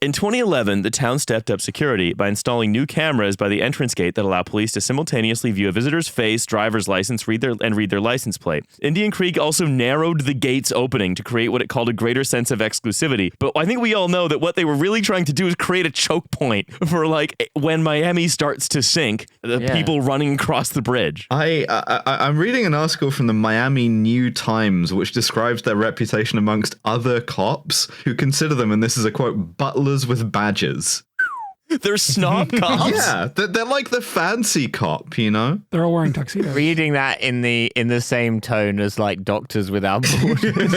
In 2011, the town stepped up security by installing new cameras by the entrance gate that allow police to simultaneously view a visitor's face, driver's license, read their license plate. Indian Creek also narrowed the gate's opening to create what it called a greater sense of exclusivity. But I think we all know that what they were really trying to do is create a choke point for like when Miami starts to sink. Creek, the people running across the bridge. I'm reading an article from the Miami New Times which describes their reputation amongst other cops who consider them, and this is a quote, butlers with badges. They're snob cops. Yeah, they're like the fancy cop, you know? They're all wearing tuxedos. Reading that in the same tone as like Doctors Without Borders.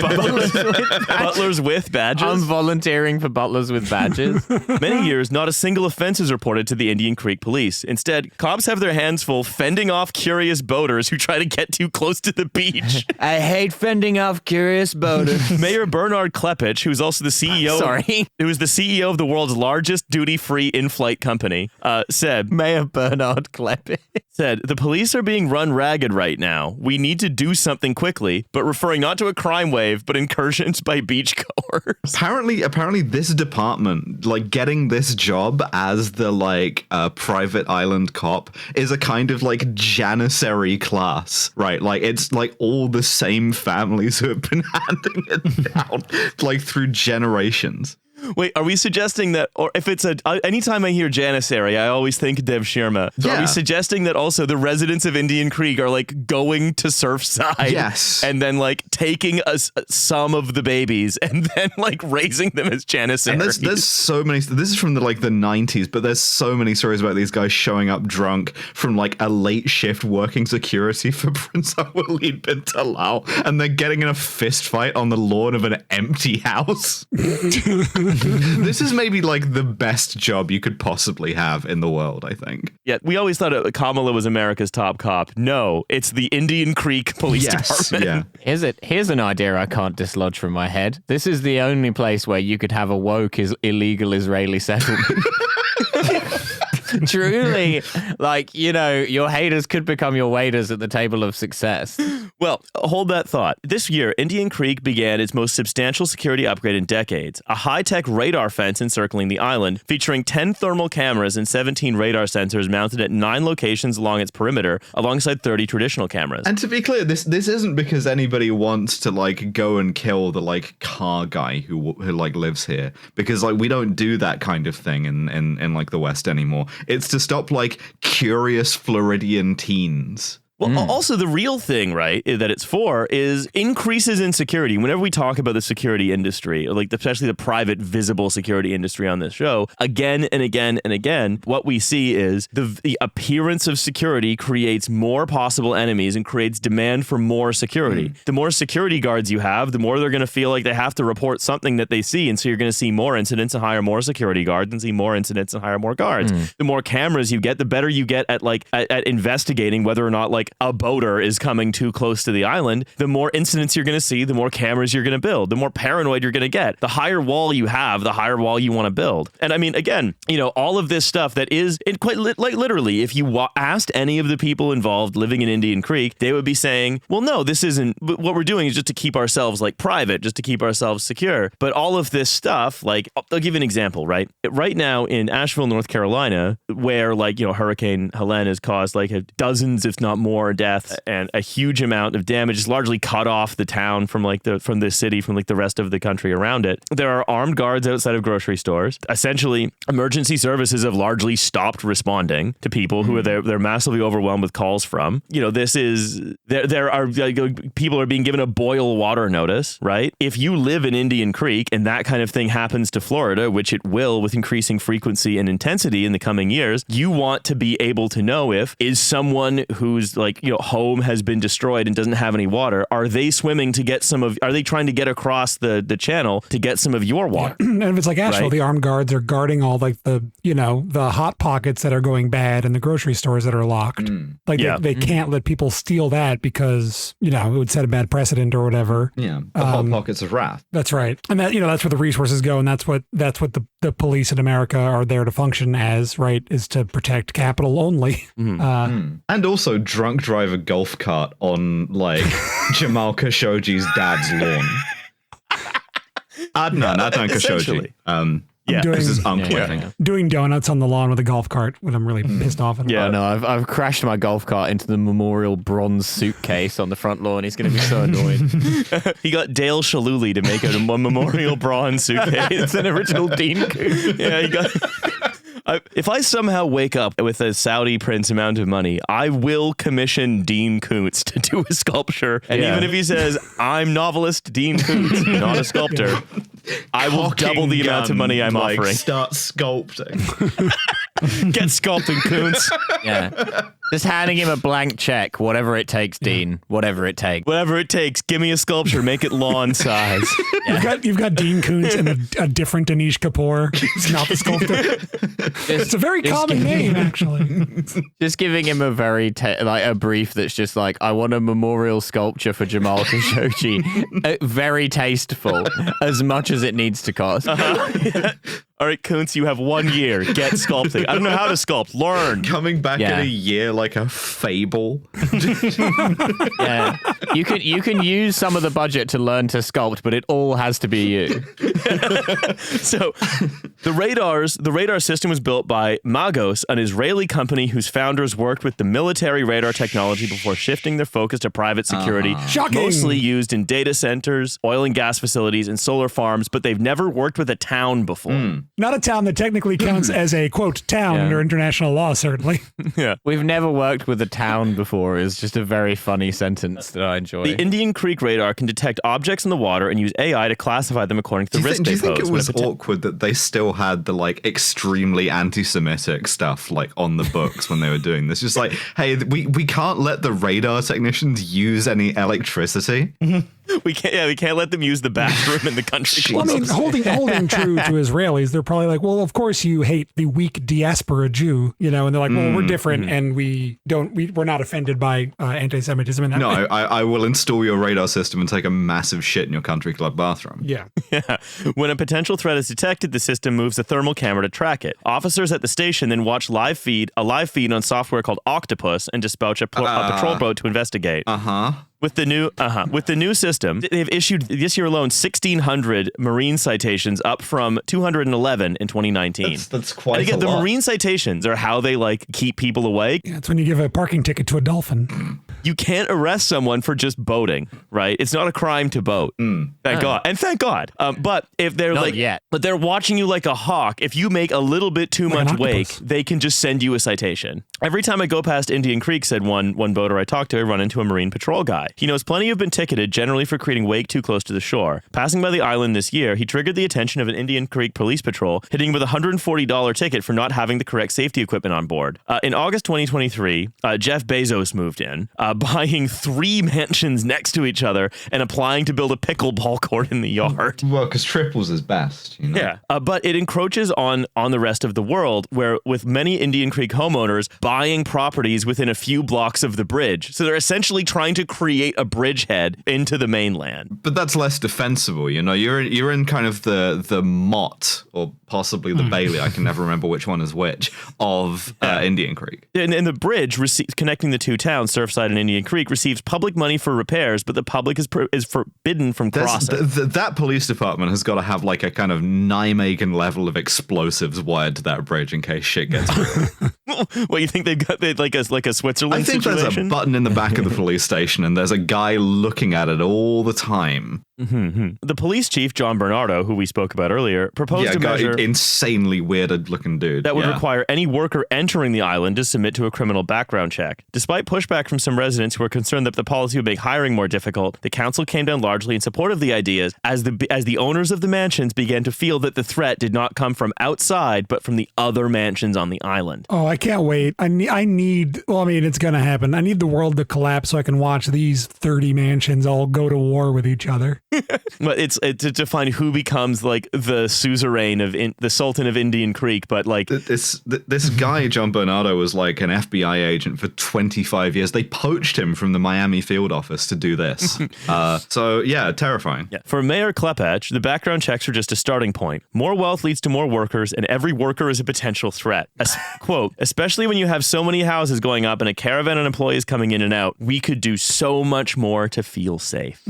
Butlers with badges. I'm volunteering for butlers with badges. Many years, not a single offense is reported to the Indian Creek police. Instead, cops have their hands full fending off curious boaters who try to get too close to the beach. I hate fending off curious boaters. Mayor Bernard Klepich, who's also the CEO, who is the CEO of the world's largest duty-free in-flight company, said, Mayor Bernard Klepich said, the police are being run ragged right now. We need to do something quickly, but referring not to a crime wave, but incursions by beachgoers. Apparently this department, like getting this job as the like private island cop is a kind of like janissary class, right? Like it's like all the same families who have been handing it down like through generations. Wait, are we suggesting that, or if it's anytime I hear janissary, I always think Dev Sharma. So are we suggesting that also the residents of Indian Creek are like going to Surfside? Yes. And then like taking some of the babies and then like raising them as janissaries. And there's so many, this is from the 90s, but there's so many stories about these guys showing up drunk from like a late shift working security for Prince Walid bin Talal, and they're getting in a fist fight on the lawn of an empty house. This is maybe like the best job you could possibly have in the world, I think. Yeah, we always thought Kamala was America's top cop. No, it's the Indian Creek Police Department. Yeah. Here's an idea I can't dislodge from my head. This is the only place where you could have a woke illegal Israeli settlement. Truly, like, you know, your haters could become your waiters at the table of success. Well, hold that thought. This year, Indian Creek began its most substantial security upgrade in decades, a high-tech radar fence encircling the island, featuring 10 thermal cameras and 17 radar sensors mounted at 9 locations along its perimeter, alongside 30 traditional cameras. And to be clear, this isn't because anybody wants to like go and kill the like car guy who like lives here, because like we don't do that kind of thing in like the West anymore. It's to stop like curious Floridian teens. Well, also the real thing, right, that it's for is increases in security. Whenever we talk about the security industry, or like especially the private visible security industry on this show, again and again and again, what we see is the appearance of security creates more possible enemies and creates demand for more security. The more security guards you have, the more they're going to feel like they have to report something that they see. And so you're going to see more incidents and hire more security guards, and see more incidents and hire more guards. The more cameras you get, the better you get at at investigating whether or not like a boater is coming too close to the island. The more incidents you're going to see, the more cameras you're going to build, the more paranoid you're going to get. The higher wall you have, the higher wall you want to build. And I mean, again, you know, all of this stuff that is quite literally, if you asked any of the people involved living in Indian Creek, they would be saying, well, no, this isn't, what we're doing is just to keep ourselves like private, just to keep ourselves secure. But all of this stuff, like, I'll give you an example, right? Right now in Asheville, North Carolina, where like, you know, Hurricane Helene has caused like dozens, if not more, deaths and a huge amount of damage, it's largely cut off the town from the city, from like the rest of the country around it. There are armed guards outside of grocery stores. Essentially, emergency services have largely stopped responding to people who they're massively overwhelmed with calls from. You know, this is there are people are being given a boil water notice, right? If you live in Indian Creek and that kind of thing happens to Florida, which it will with increasing frequency and intensity in the coming years, you want to be able to know if is someone who's like, you know, home has been destroyed and doesn't have any water, are they swimming to get are they trying to get across the channel to get some of your water? And if it's like Asheville, right? The armed guards are guarding all like the hot pockets that are going bad and the grocery stores that are locked. Like they can't let people steal that because, you know, it would set a bad precedent or whatever. Yeah. The hot pockets of wrath. That's right. And that, you know, that's where the resources go. And that's what the police in America are there to function as, right, is to protect capital only. And also drunk drive a golf cart on like Jamal Khashoggi's dad's lawn. Adnan Khashoggi. This is Uncle, I think. Doing donuts on the lawn with a golf cart when I'm really pissed off. Yeah, no, I've crashed my golf cart into the memorial bronze suitcase on the front lawn. He's going to be so annoyed. He got Dale Shalhoub to make it a memorial bronze suitcase. It's an original Dean coupe. Yeah, he got... If I somehow wake up with a Saudi prince amount of money, I will commission Dean Koontz to do a sculpture. And even if he says, I'm novelist Dean Koontz, not a sculptor, I will double the amount of money I'm offering. Start sculpting. Get sculpting, Koontz. Yeah. Just handing him a blank check, whatever it takes, Dean. Whatever it takes. Whatever it takes. Give me a sculpture. Make it lawn size. You've got Dean Koontz and a different Anish Kapoor. It's not the sculptor. It's a very common name, actually. Just giving him a very a brief that's just like, I want a memorial sculpture for Jamal Khashoggi. Very tasteful, as much as it needs to cost. Yeah. All right, Koontz, you have 1 year. Get sculpting. I don't know how to sculpt. Learn. Coming back in a year like a fable. Yeah. You can use some of the budget to learn to sculpt, but it all has to be you. So the radar system was built by Magos, an Israeli company whose founders worked with the military radar technology before shifting their focus to private security. Shocking. Mostly used in data centers, oil and gas facilities, and solar farms, but they've never worked with a town before. Not a town that technically counts as a, quote, town under international law, certainly. Yeah. We've never worked with a town before is just a very funny sentence that I enjoy. The Indian Creek radar can detect objects in the water and use AI to classify them according to the risk they pose. Do you think it was awkward that they still had the like extremely anti-Semitic stuff like on the books when they were doing this? Just like, hey, we can't let the radar technicians use any electricity. We can't let them use the bathroom in the country. Well, I mean, holding true to Israelis, they're probably like, well, of course you hate the weak diaspora Jew, and they're like, well, we're different and we're not offended by anti-Semitism in that way. I will install your radar system and take a massive shit in your country club bathroom. Yeah. When a potential threat is detected, the system moves a thermal camera to track it. Officers at the station then watch a live feed on software called Octopus and dispatch a patrol boat to investigate. With the new system, they've issued this year alone 1,600 marine citations, up from 211 in 2019. That's quite. And again, a lot. the marine citations are how they keep people awake. Yeah, it's when you give a parking ticket to a dolphin. You can't arrest someone for just boating, right? It's not a crime to boat. Thank God. And thank God. But if they're but they're watching you like a hawk. If you make a little bit too much wake, they can just send you a citation. Every time I go past Indian Creek, said one boater I talked to, I run into a marine patrol guy. He knows plenty have been ticketed, generally for creating wake too close to the shore. Passing by the island this year, he triggered the attention of an Indian Creek police patrol, hitting him with a $140 ticket for not having the correct safety equipment on board. In August 2023, Jeff Bezos moved in, buying 3 mansions next to each other and applying to build a pickleball court in the yard. Well, because triples is best. Yeah, but it encroaches on the rest of the world, where with many Indian Creek homeowners buying properties within a few blocks of the bridge. So they're essentially trying to create a bridgehead into the mainland. But that's less defensible, You're in kind of the motte, or possibly the Bailey, I can never remember which one is which, of Indian Creek. And the bridge connecting the two towns, Surfside and Indian Creek, receives public money for repairs, but the public is forbidden from crossing. That police department has got to have like a kind of Nijmegen level of explosives wired to that bridge in case shit gets real. What, you think they've got like a Switzerland I think situation? There's a button in the back of the police station and there's a guy looking at it all the time. The police chief, John Bernardo, who we spoke about earlier, proposed a measure insanely weirded looking dude that would require any worker entering the island to submit to a criminal background check. Despite pushback from some residents who were concerned that the policy would make hiring more difficult, the council came down largely in support of the ideas as the owners of the mansions began to feel that the threat did not come from outside but from the other mansions on the island. Oh, I can't wait. I need it's going to happen. I need the world to collapse so I can watch these 30 mansions all go to war with each other. But it's to find who becomes like the suzerain of the Sultan of Indian Creek. But like this guy, John Bernardo, was like an FBI agent for 25 years. They poached him from the Miami field office to do this. So yeah, terrifying. Yeah. For Mayor Klepach, the background checks are just a starting point. More wealth leads to more workers, and every worker is a potential threat. Quote, especially when you have so many houses going up and a caravan of employees coming in and out, we could do so much more to feel safe.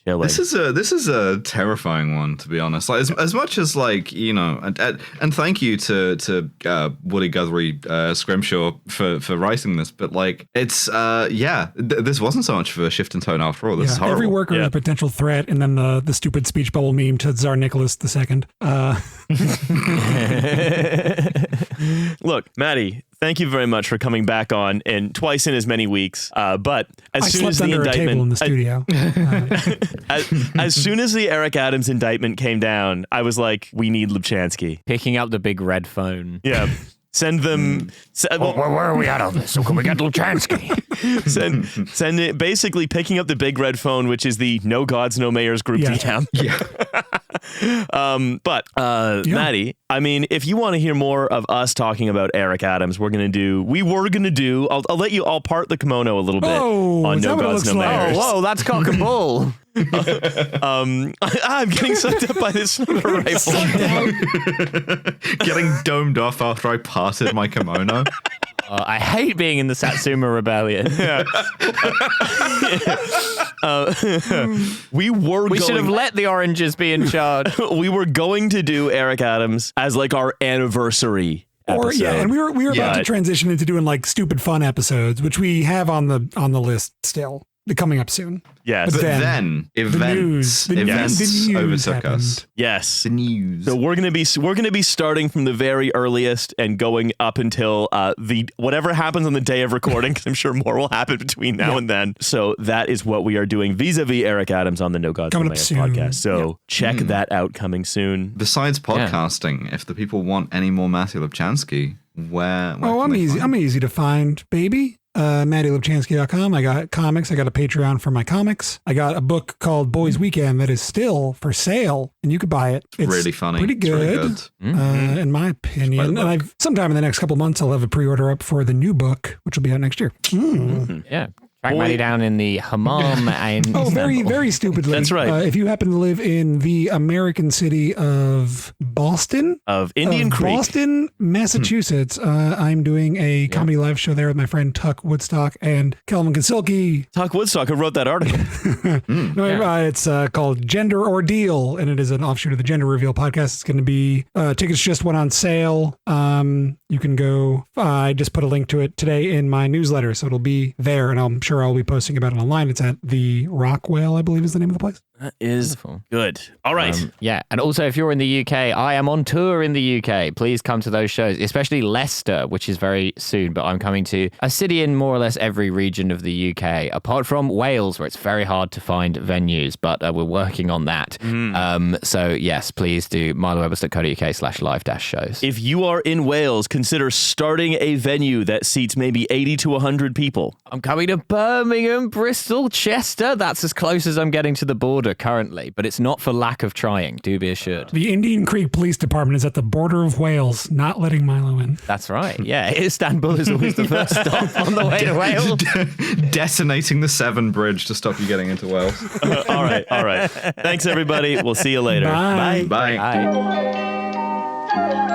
chilling. This is a terrifying one, to be honest. Like as much as like, you know, and thank you to Woody Guthrie Scrimshaw for writing this, but like it's this wasn't so much of a shift in tone after all. This is horrible. Every worker is a potential threat, and then the stupid speech bubble meme to Tsar Nicholas II. Look, Mattie, thank you very much for coming back on and twice in as many weeks. But as soon as the under a table in the studio. as soon as the Eric Adams indictment came down, I was like, we need Lubchansky. Picking up the big red phone. Yeah. Send them. Where are we at on this? So can we get Lubchansky? Send it. Basically, picking up the big red phone, which is the No Gods, No Mayors group DM. Yeah. Mattie, I mean, if you want to hear more of us talking about Eric Adams, we were gonna do. I'll let you all part the kimono a little bit on No Gods, No Mayors. Oh, whoa, that's cock and bull. I'm getting sucked up by this sniper rifle. Getting domed off after I parted my kimono. I hate being in the Satsuma Rebellion. We should have let the oranges be in charge. We were going to do Eric Adams as like our anniversary episode. And we were about to transition into doing like stupid fun episodes, which we have on the list still. Coming up soon. Yes. But then events overtook us. Yes. The news. So we're gonna be starting from the very earliest and going up until the whatever happens on the day of recording, because I'm sure more will happen between now and then. So that is what we are doing vis-a-vis Eric Adams on the No Gods No Mayors podcast. So check that out coming soon. Besides podcasting, if the people want any more Mattie Lubchansky, where I'm easy. I'm easy to find, baby. MattieLubchansky.com. I got comics. I got a Patreon for my comics. I got a book called Boys Weekend that is still for sale, and you could buy it. It's really funny. Pretty good, in my opinion. And sometime in the next couple months, I'll have a pre-order up for the new book, which will be out next year. Yeah. Track Mattie down in the hammam. And very, very stupidly. That's right. If you happen to live in the American city of Boston, Indian Creek, Boston, Massachusetts, I'm doing a comedy live show there with my friend Tuck Woodstock and Kelvin Konsilke. Tuck Woodstock, who wrote that article. It's called Gender Ordeal, and it is an offshoot of the Gender Reveal podcast. It's going to be tickets just went on sale. You can go. I just put a link to it today in my newsletter, so it'll be there, and I'm sure I'll be posting about it online. It's at the Rockwell, I believe is the name of the place. That is good. All right. And also if you're in the UK, I am on tour in the UK. Please come to those shows, especially Leicester, which is very soon, but I'm coming to a city in more or less every region of the UK, apart from Wales, where it's very hard to find venues, but we're working on that. So yes, please do milowebber.co.uk/live-shows. If you are in Wales, consider starting a venue that seats maybe 80 to 100 people. I'm coming to Birmingham, Bristol, Chester. That's as close as I'm getting to the border currently, but it's not for lack of trying, do be assured. The Indian Creek Police Department is at the border of Wales, not letting Milo in. That's right. Yeah, Istanbul is always the first stop on the way to Wales. Detonating the Severn Bridge to stop you getting into Wales. All right. Thanks, everybody. We'll see you later. Bye. Bye. Bye.